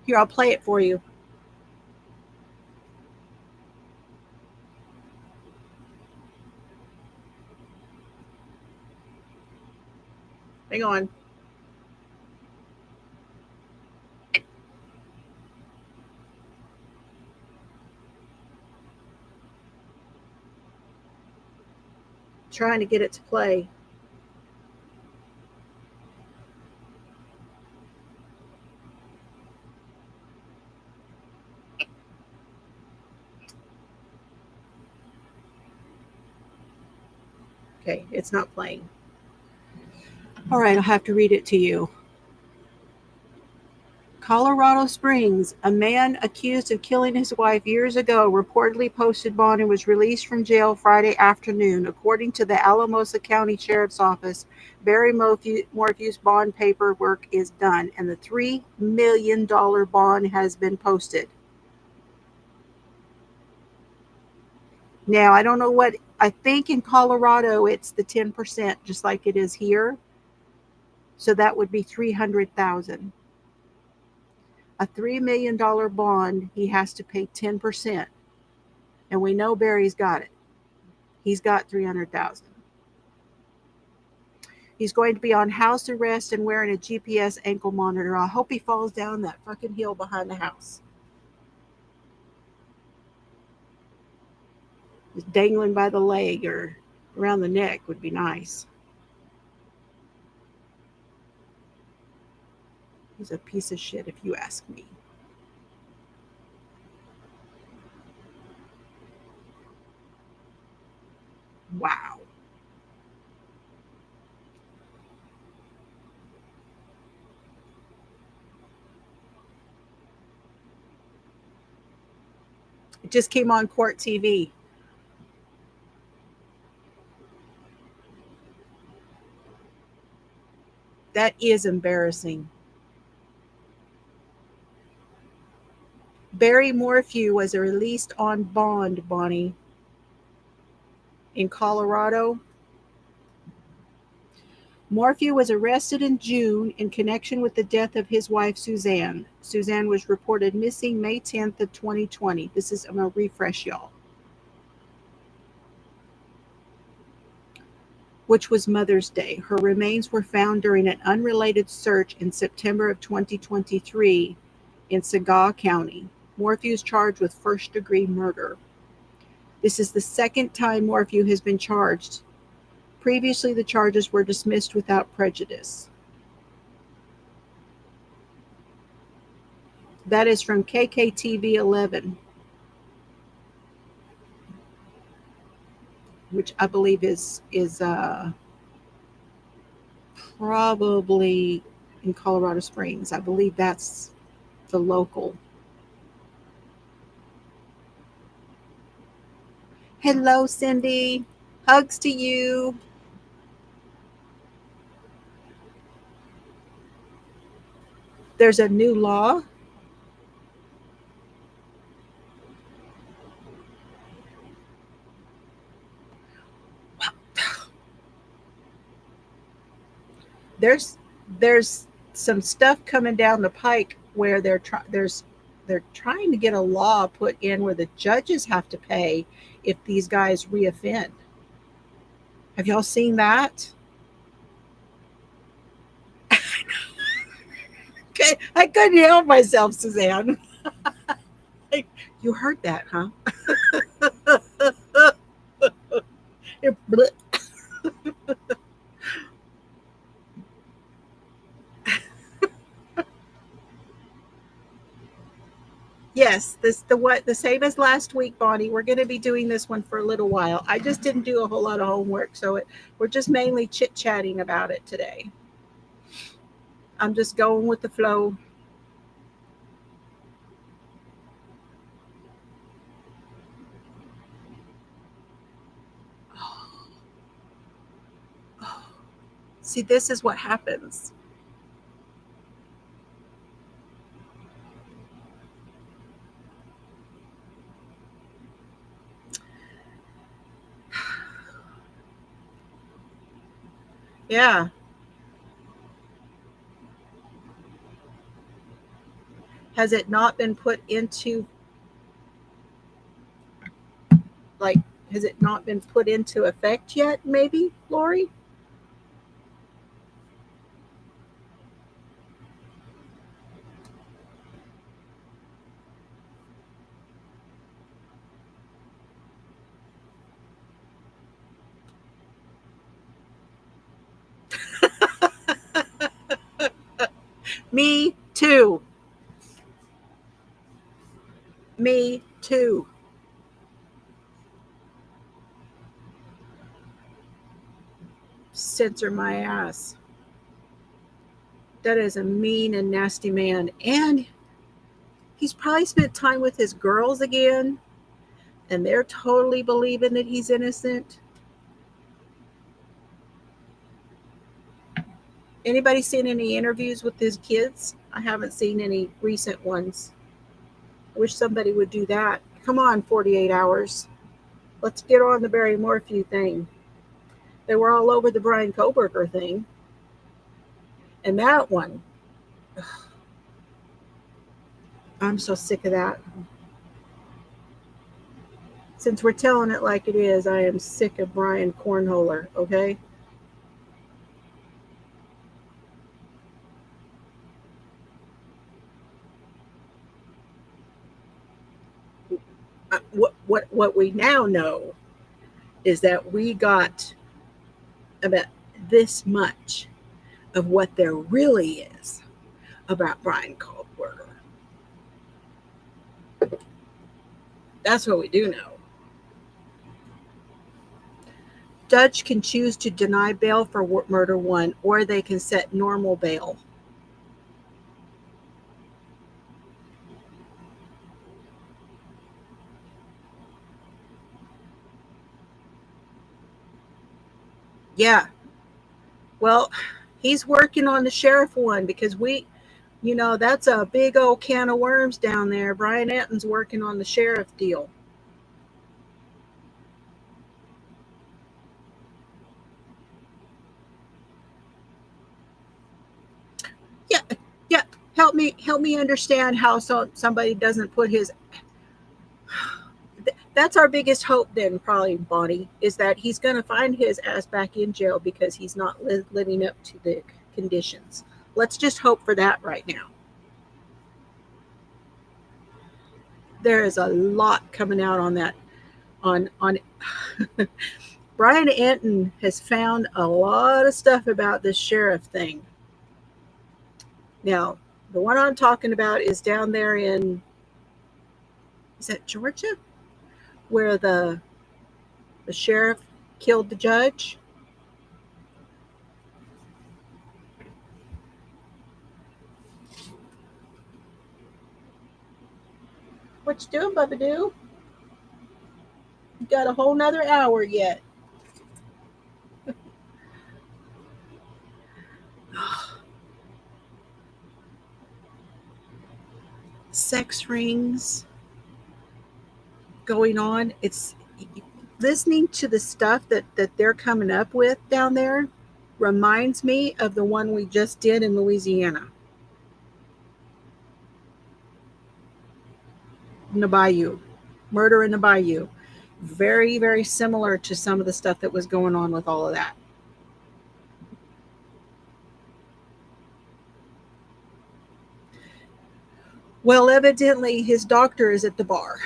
Here, I'll play it for you. Hang on. Trying to get it to play. Okay, it's not playing. All right, I'll have to read it to you. Colorado Springs, a man accused of killing his wife years ago reportedly posted bond and was released from jail Friday afternoon. According to the Alamosa County Sheriff's Office, Barry Morphew's bond paperwork is done and the $3 million bond has been posted. Now, I don't know I think in Colorado it's the 10%, just like it is here. So that would be 300,000. A $3 million bond, he has to pay 10%. And we know Barry's got it. He's got 300,000. He's going to be on house arrest and wearing a GPS ankle monitor. I hope he falls down that fucking hill behind the house. Just dangling by the leg or around the neck would be nice. He's a piece of shit if you ask me. Wow. It just came on Court TV. That is embarrassing. Barry Morphew was released on bond, Bonnie, in Colorado. Morphew was arrested in June in connection with the death of his wife, Suzanne. Suzanne was reported missing May 10th of 2020. I'm going to refresh y'all. Which was Mother's Day. Her remains were found during an unrelated search in September of 2023 in Seneca County. Morphew is charged with first-degree murder. This is the second time Morphew has been charged. Previously, the charges were dismissed without prejudice. That is from KKTV 11, which I believe is probably in Colorado Springs. I believe that's the local. Hello, Cindy. Hugs to you. There's a new law. There's some stuff coming down the pike where they're trying to get a law put in where the judges have to pay if these guys reoffend. Have y'all seen that? Okay, I couldn't help myself, Suzanne. You heard that, huh? Yes, the same as last week, Bonnie. We're going to be doing this one for a little while. I just didn't do a whole lot of homework, so we're just mainly chit-chatting about it today. I'm just going with the flow. See, this is what happens. Yeah. Has it not been put into effect yet, maybe, Lori? Me too. Me too. Censor my ass. That is a mean and nasty man. And he's probably spent time with his girls again, and they're totally believing that he's innocent. Anybody seen any interviews with his kids? I haven't seen any recent ones. I wish somebody would do that. Come on, 48 hours. Let's get on the Barry Morphew thing. They were all over the Brian Koberger thing. And that one, I'm so sick of that. Since we're telling it like it is, I am sick of Brian Cornholer, okay? What we now know is that we got about this much of what there really is about Brian Kohlberger. That's what we do know. Judge can choose to deny bail for murder one, or they can set normal bail. Yeah. Well, he's working on the sheriff one because we You know, that's a big old can of worms down there. Brian Anton's working on the sheriff deal. Yeah, yeah. Help me understand how somebody doesn't put his. That's our biggest hope, then, probably, Bonnie, is that he's going to find his ass back in jail because he's not living up to the conditions. Let's just hope for that right now. There is a lot coming out on that. On Brian Anton has found a lot of stuff about this sheriff thing. Now, the one I'm talking about is down there in, is that Georgia, where the sheriff killed the judge. What you doing, Bubba Doo? You got a whole nother hour yet. Sex rings going on. It's listening to the stuff that they're coming up with down there reminds me of the one we just did in Louisiana, in the bayou, murder in the bayou. Very, very similar to some of the stuff that was going on with all of that. Well, evidently his doctor is at the bar.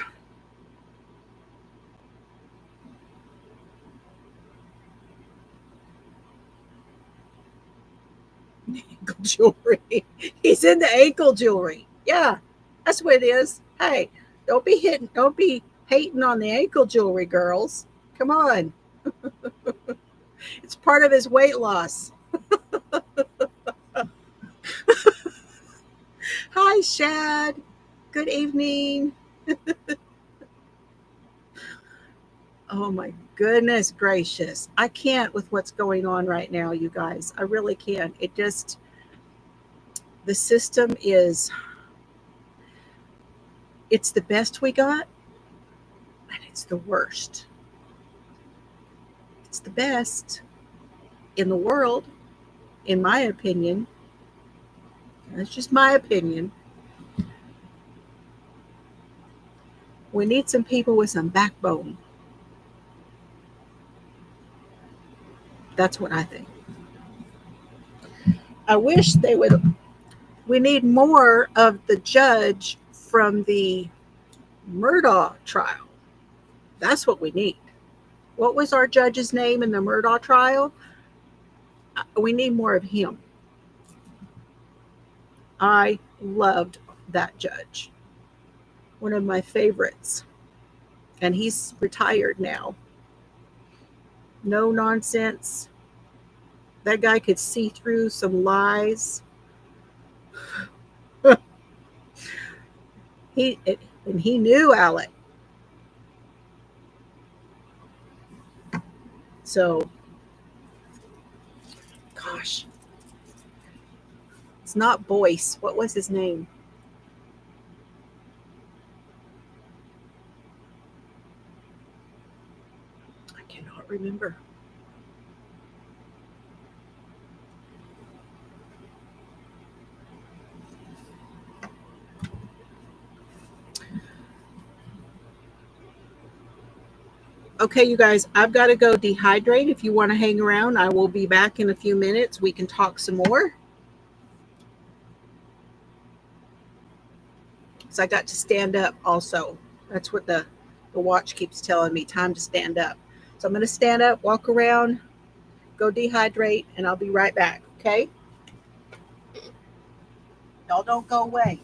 Ankle jewelry. He's in the ankle jewelry. Yeah, that's what it is. Hey, don't be hating on the ankle jewelry, girls. Come on. It's part of his weight loss. Hi, Shad. Good evening. Oh my goodness gracious. I can't with what's going on right now, you guys. I really can't. It just, the system is, it's the best we got and it's the worst. It's the best in the world, in my opinion. That's just my opinion. We need some people with some backbone. That's what I think. I wish they would. We need more of the judge from the Murdaugh trial. That's what we need. What was our judge's name in the Murdaugh trial? We need more of him. I loved that judge. One of my favorites. And he's retired now. No nonsense. That guy could see through some lies. And he knew Alec. So, gosh, it's not Boyce. What was his name? I cannot remember. Okay, you guys, I've got to go dehydrate. If you want to hang around, I will be back in a few minutes. We can talk some more. So I got to stand up also. That's what the watch keeps telling me, time to stand up. So I'm going to stand up, walk around, go dehydrate, and I'll be right back. Okay? Y'all don't go away.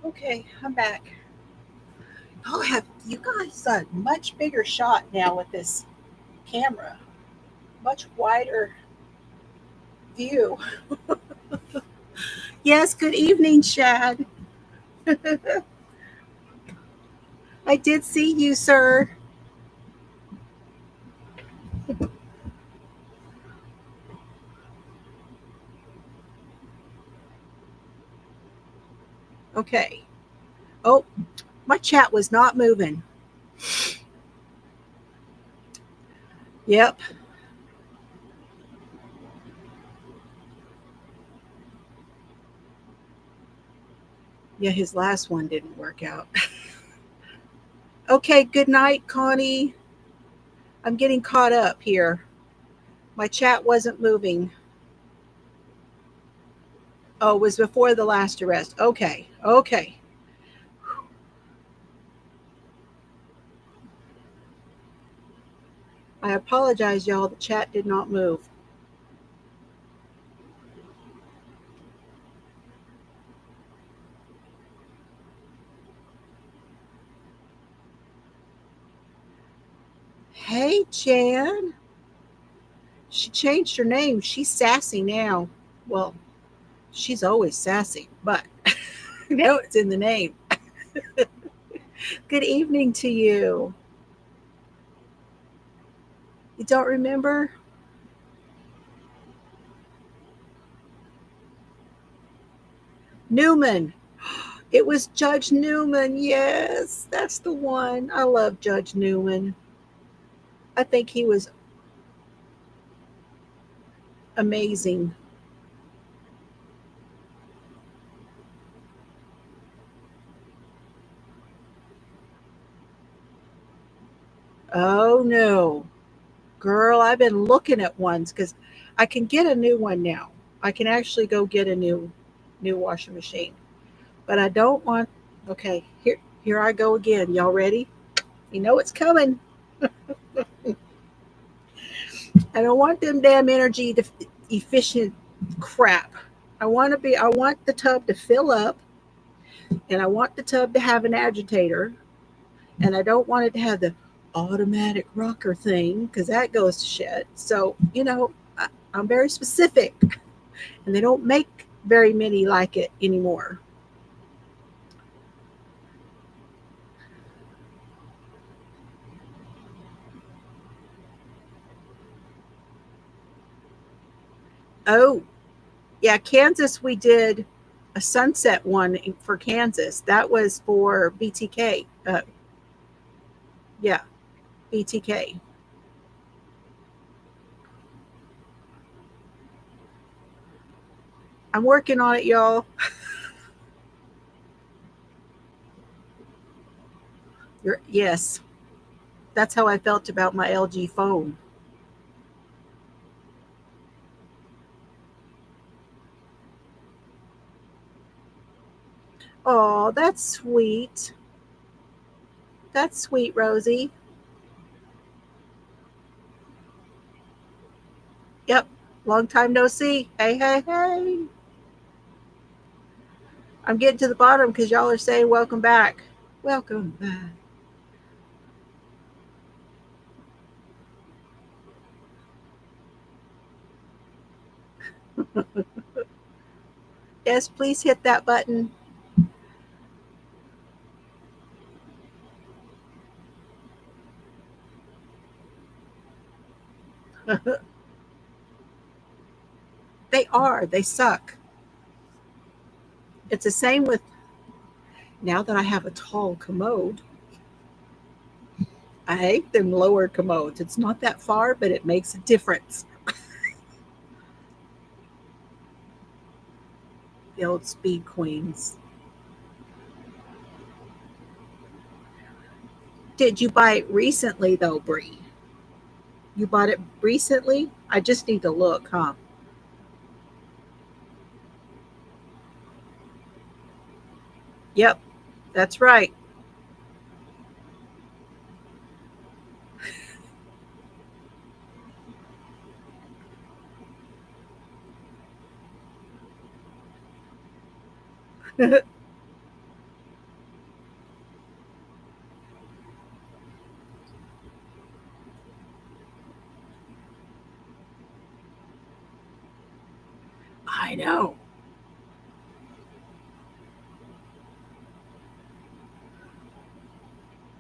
Okay, I'm back. Oh, have you guys a much bigger shot now with this camera? Much wider view. Yes, good evening, Shad. I did see you, sir. Okay. Oh, my chat was not moving. Yep. Yeah, his last one didn't work out. Okay, good night, Connie. I'm getting caught up here. My chat wasn't moving. Oh, it was before the last arrest. Okay, okay. I apologize, y'all. The chat did not move. Hey, Jan. She changed her name. She's sassy now. Well, she's always sassy, but now it's in the name. Good evening to you. You don't remember? Newman. It was Judge Newman. Yes, that's the one. I love Judge Newman. I think he was amazing. Oh, no. Girl, I've been looking at ones because I can get a new one now. I can actually go get a new washing machine. But I don't want okay, here I go again. Y'all ready? You know it's coming. I don't want them damn energy efficient crap. I want the tub to fill up and I want the tub to have an agitator and I don't want it to have the automatic rocker thing because that goes to shit. So, I'm very specific and they don't make very many like it anymore. Oh, yeah, Kansas, we did a sunset one for Kansas. That was for BTK. Yeah, BTK. I'm working on it, y'all. Yes, that's how I felt about my LG phone. Oh, that's sweet. That's sweet, Rosie. Yep, long time no see. Hey, hey, hey. I'm getting to the bottom because y'all are saying welcome back. Welcome back. Yes, please hit that button. They are. They suck. It's the same with now that I have a tall commode. I hate them lower commodes. It's not that far, but it makes a difference. The old speed queens. Did you buy it recently though, Bree? You bought it recently? I just need to look, huh? Yep, that's right.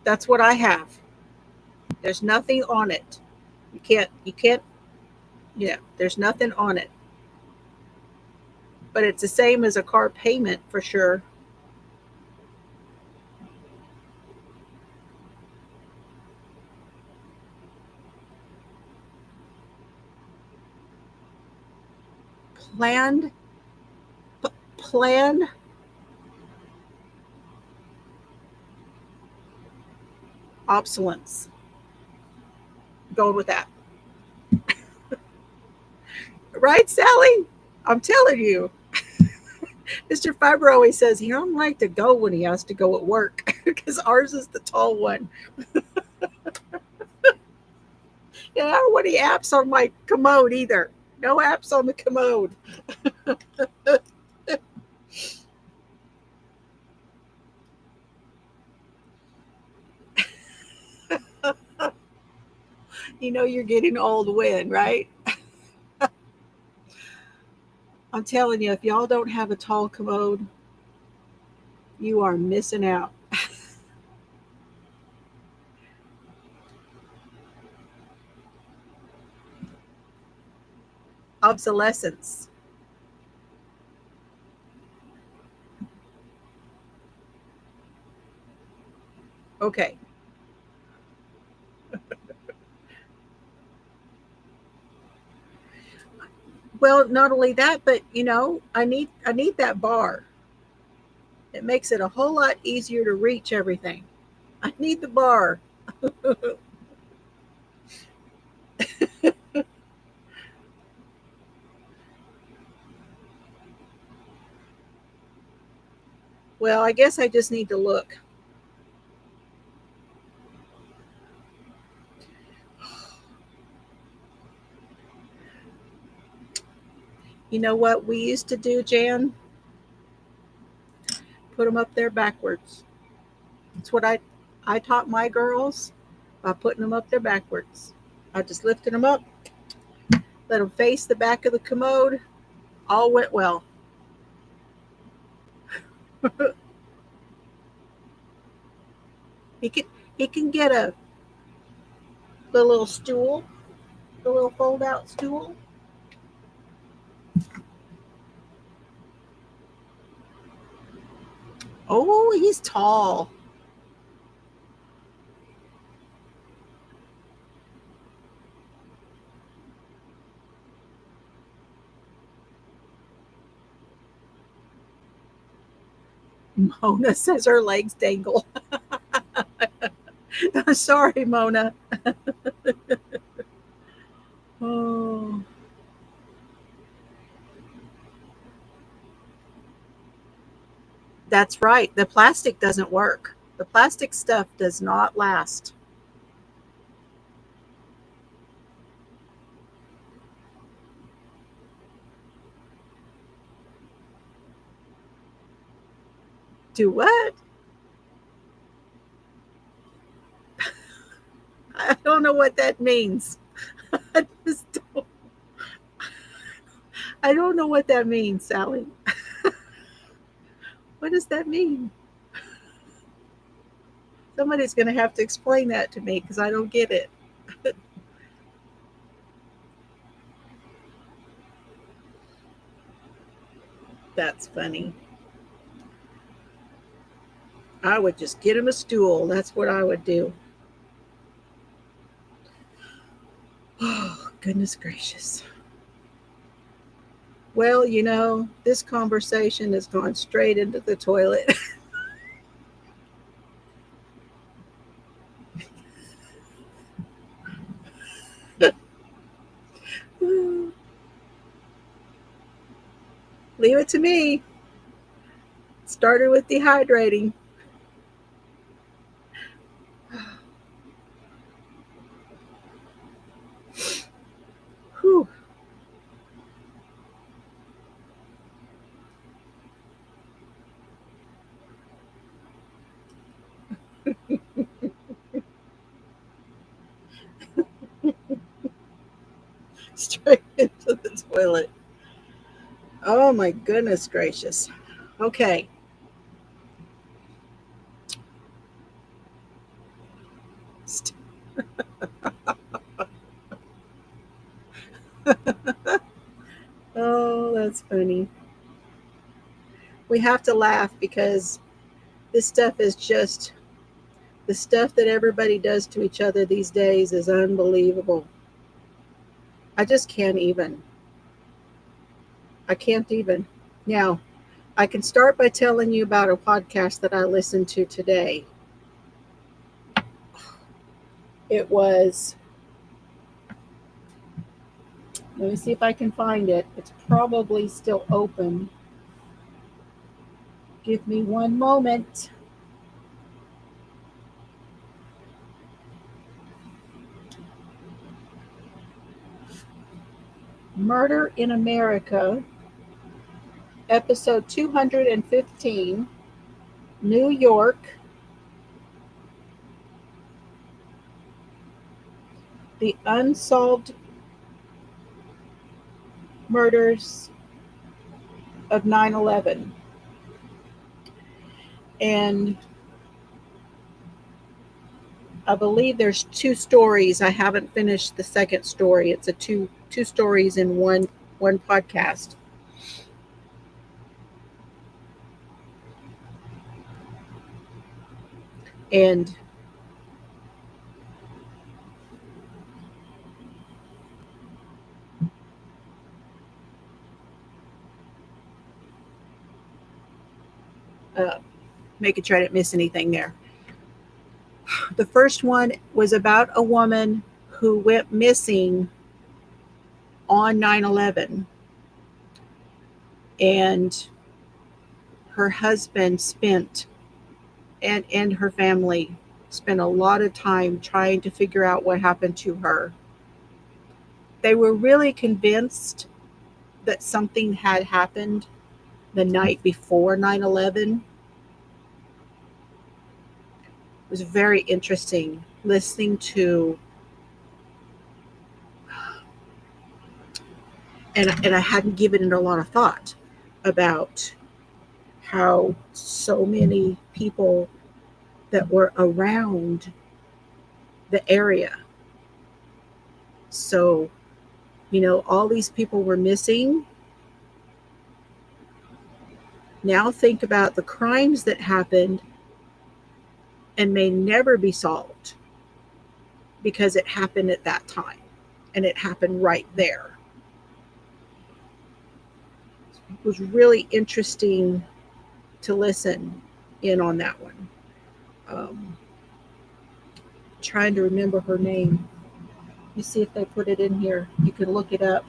That's what I have. There's nothing on it. You can't, yeah, there's nothing on it. But it's the same as a car payment for sure. Planned, planned obsolescence. Going with that. Right, Sally? I'm telling you. Mr. Fiber always says he don't like to go when he has to go at work because ours is the tall one. Yeah, I don't want any apps on my commode either. No apps on the commode. You know you're getting old when, right? I'm telling you, if y'all don't have a tall commode, you are missing out. Obsolescence. Okay. Well, not only that, but I need that bar. It makes it a whole lot easier to reach everything. I need the bar. Well, I guess I just need to look. You know what we used to do, Jan? Put them up there backwards. That's what I taught my girls by putting them up there backwards. I just lifted them up, let them face the back of the commode. All went well. he can he can get the little stool, the little fold out stool. Oh, he's tall. Mona says her legs dangle. Sorry, Mona. Oh, that's right. The plastic doesn't work. The plastic stuff does not last. Do what? I don't know what that means. I just don't, I don't know what that means, Sally. What does that mean? Somebody's going to have to explain that to me because I don't get it. That's funny. I would just get him a stool. That's what I would do. Oh, goodness gracious. Well, this conversation has gone straight into the toilet. Leave it to me. Started with dehydrating. Whew. Straight into the toilet. Oh my goodness gracious. Okay. funny. We have to laugh because this stuff is just the stuff that everybody does to each other these days is unbelievable. I just can't even. I can't even. Now, I can start by telling you about a podcast that I listened to today. It was, let me see if I can find it. It's probably still open. Give me one moment. Murder in America, episode 215, New York. The unsolved murders of 9/11. And I believe there's two stories. I haven't finished the second story. It's a two stories in one podcast. And making sure I didn't miss anything there. The first one was about a woman who went missing on 9/11, and her husband spent and her family spent a lot of time trying to figure out what happened to her. They were really convinced that something had happened the night before 9/11. It was very interesting listening to, and I hadn't given it a lot of thought about how so many people that were around the area. So, all these people were missing. Now think about the crimes that happened and may never be solved because it happened at that time and it happened right there. It was really interesting to listen in on that one. Trying to remember her name. You see if they put it in here. You can look it up.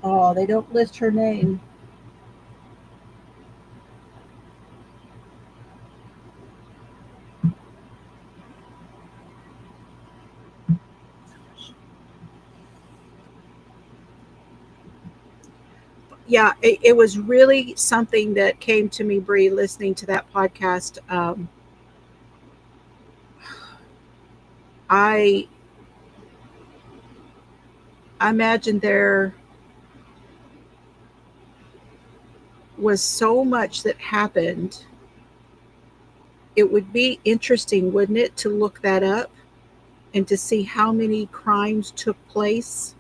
Oh, they don't list her name. Yeah, it was really something that came to me, Bree, listening to that podcast. I imagine there was so much that happened. It would be interesting, wouldn't it, to look that up and to see how many crimes took place,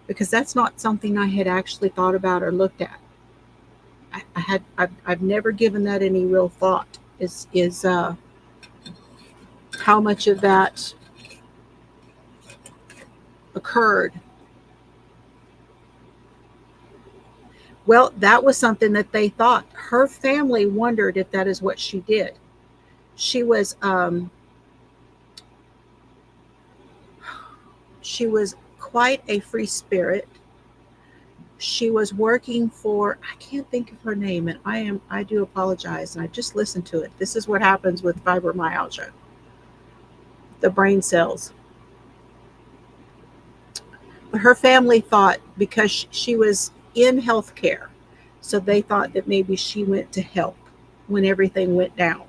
because that's not something I had actually thought about or looked at. I've never given that any real thought. Is how much of that occurred. Well, that was something that they thought. Her family wondered if that is what she did. She was quite a free spirit. She was working for, I can't think of her name, and I do apologize, and I just listened to it. This is what happens with fibromyalgia, the brain cells. But her family thought, because she was in healthcare, so they thought that maybe she went to help when everything went down.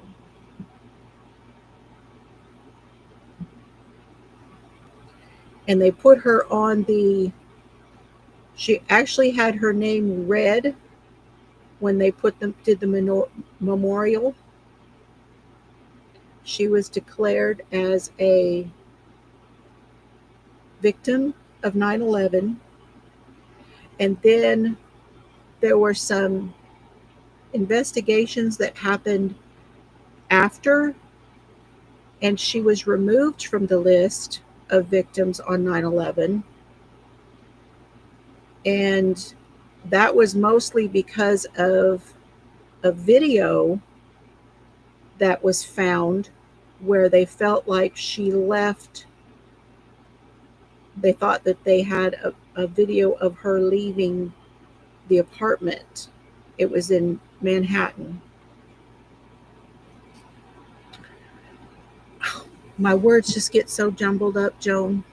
and they put her on she actually had her name read when they did the memorial. She was declared as a victim of 9/11, and then there were some investigations that happened after, and she was removed from the list of victims on 9/11. And that was mostly because of a video that was found where they felt like she left. They thought that they had a video of her leaving the apartment. It was in Manhattan. My words just get so jumbled up, Joan.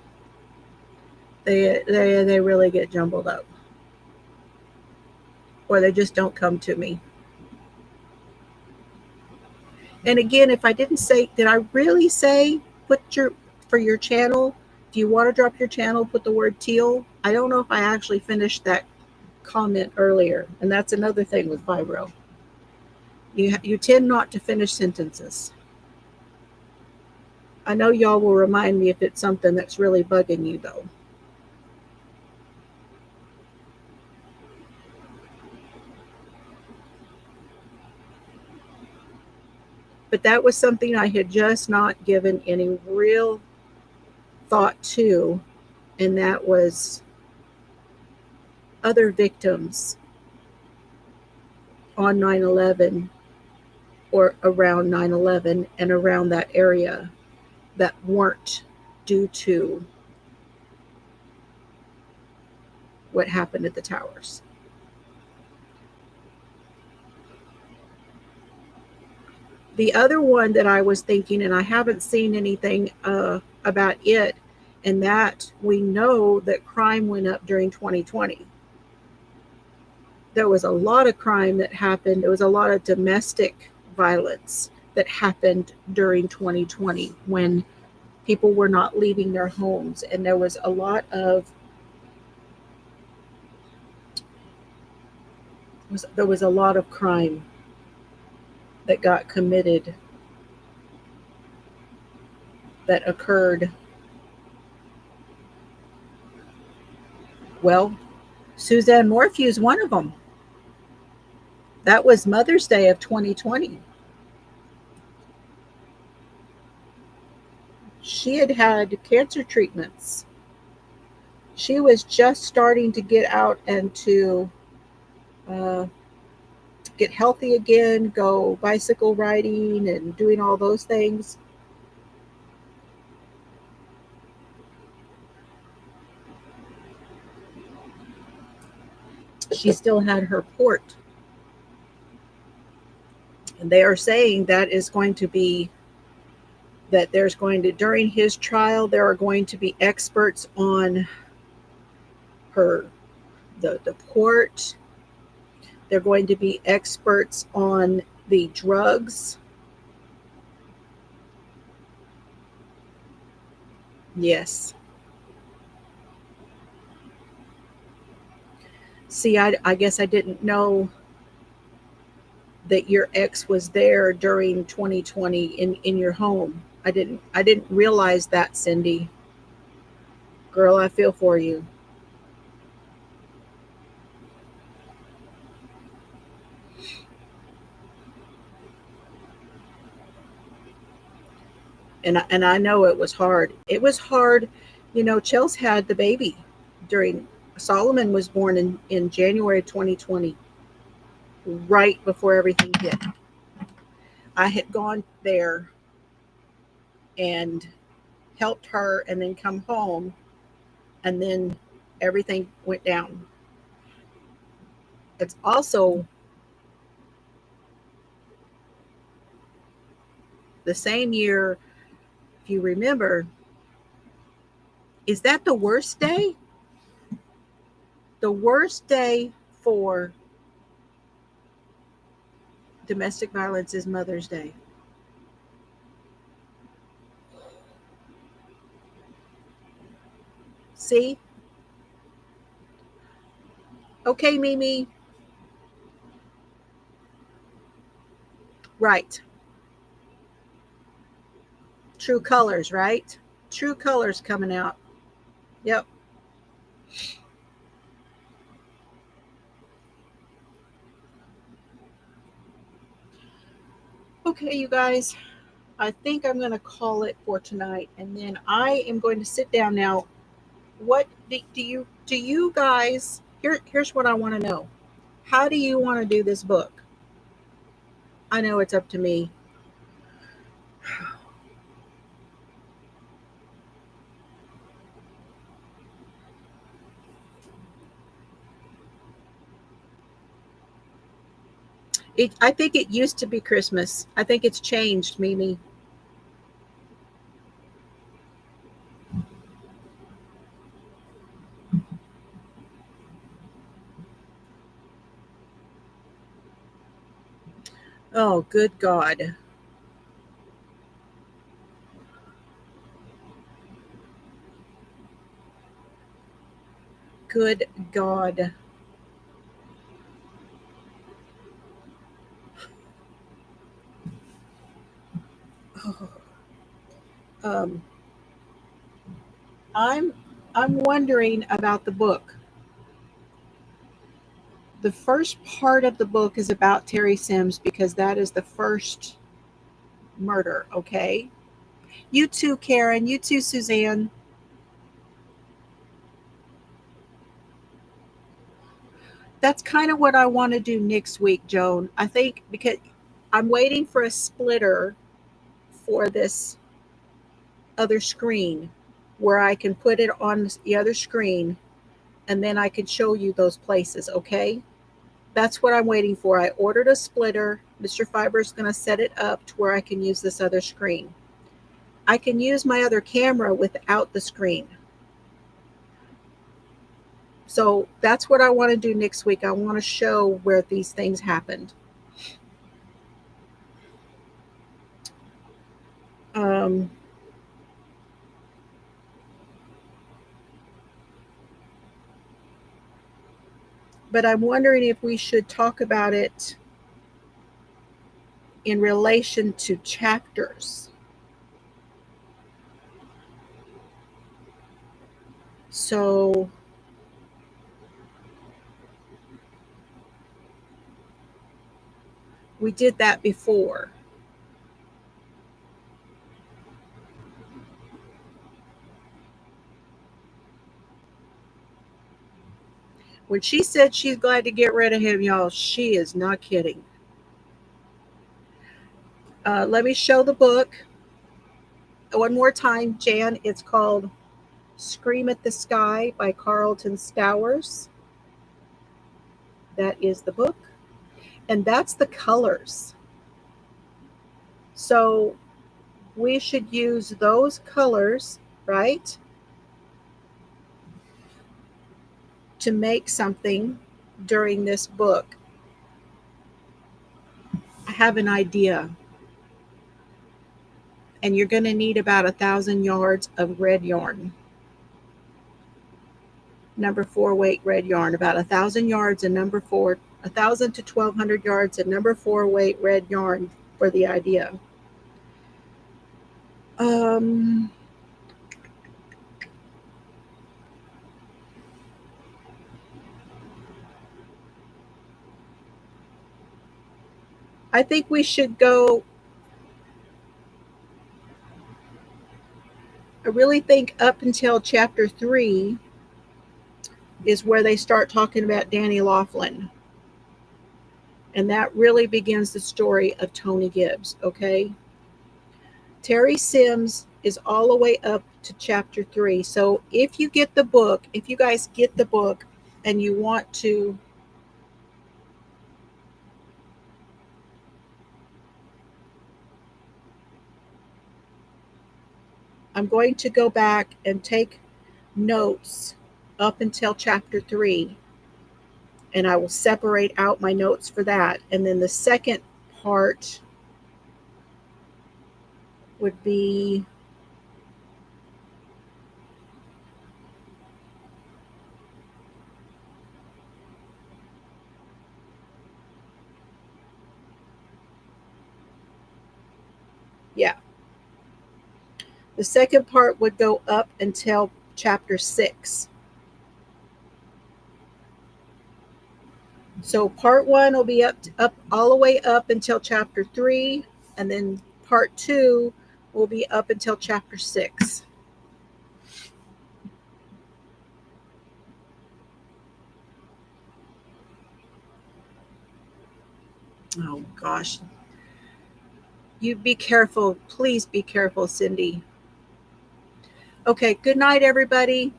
They really get jumbled up, or they just don't come to me. And again, if I didn't say, did I really say for your channel? Do you want to drop your channel? Put the word teal. I don't know if I actually finished that comment earlier, and that's another thing with fibro. You tend not to finish sentences. I know y'all will remind me if it's something that's really bugging you, though. But that was something I had just not given any real thought to, and that was other victims on 9/11 or around 9/11 and around that area that weren't due to what happened at the towers. The other one that I was thinking, and I haven't seen anything about it, and that we know that crime went up during 2020. There was a lot of crime that happened. There was a lot of domestic violence that happened during 2020 when people were not leaving their homes, and there was a lot of crime that got committed, that occurred. Well, Suzanne Morphew is one of them. That was Mother's Day of 2020. She had had cancer treatments. She was just starting to get out and to get healthy again, go bicycle riding and doing all those things. She still had her port. And they are saying that is going to be, that there's going to, during his trial, there are going to be experts on her, the port. They're going to be experts on the drugs. Yes. See, I guess I didn't know that your ex was there during 2020 in your home. I didn't realize that, Cindy. Girl, I feel for you. And I know it was hard. It was hard. You know, Chelsea had the baby during, Solomon was born in January 2020, right before everything hit. I had gone there and helped her and then come home, and then everything went down. It's also the same year, if you remember. Is that the worst day? The worst day for domestic violence is Mother's Day. See? Okay, Mimi. Right. True colors, right? True colors coming out. Yep. Okay, you guys. I think I'm going to call it for tonight, and then I am going to sit down now. What do you guys here's what I want to know. How do you want to do this book? I know it's up to me. I think it used to be Christmas. I think it's changed, Mimi. Oh, good God. Good God. Oh, um, I'm I'm wondering about the book. The first part of the book is about Terry Sims because that is the first murder, okay? You too, Karen. You too, Suzanne. That's kind of what I want to do next week, Joan. I think because I'm waiting for a splitter for this other screen where I can put it on the other screen and then I can show you those places, okay? That's what I'm waiting for. I ordered a splitter. Mr. Fiber is going to set it up to where I can use this other screen. I can use my other camera without the screen. So that's what I want to do next week. I want to show where these things happened. Um, but I'm wondering if we should talk about it in relation to chapters. So we did that before. When she said she's glad to get rid of him, y'all, she is not kidding. Let me show the book one more time, Jan. It's called Scream at the Sky by Carlton Stowers. That is the book. And that's the colors. So we should use those colors, right, to make something during this book. I have an idea. And you're going to need about 1,000 yards of red yarn. Number 4 weight red yarn, about 1,000 yards and number 4, 1,000 to 1,200 yards and number 4 weight red yarn for the idea. Um, I think we should go. I really think up until chapter 3 is where they start talking about Danny Laughlin. And that really begins the story of Tony Gibbs, okay? Terry Sims is all the way up to chapter 3. So if you get the book, if you guys get the book and you want to I'm going to go back and take notes up until chapter 3, and I will separate out my notes for that. And then the second part would be Yeah. The second part would go up until chapter 6. So part 1 will be up all the way up until chapter 3, and then part 2 will be up until chapter 6. Oh gosh. You be careful. Please be careful, Cindy. Okay, good night, everybody.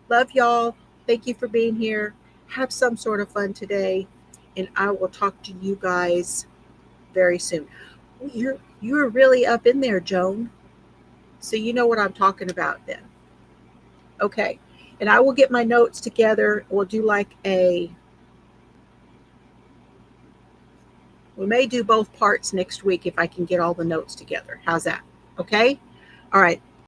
Love y'all. Thank you for being here. Have some sort of fun today, and I will talk to you guys very soon. You're really up in there, Joan. So you know what I'm talking about then. Okay. And I will get my notes together. We'll do like we may do both parts next week if I can get all the notes together. How's that? Okay. All right.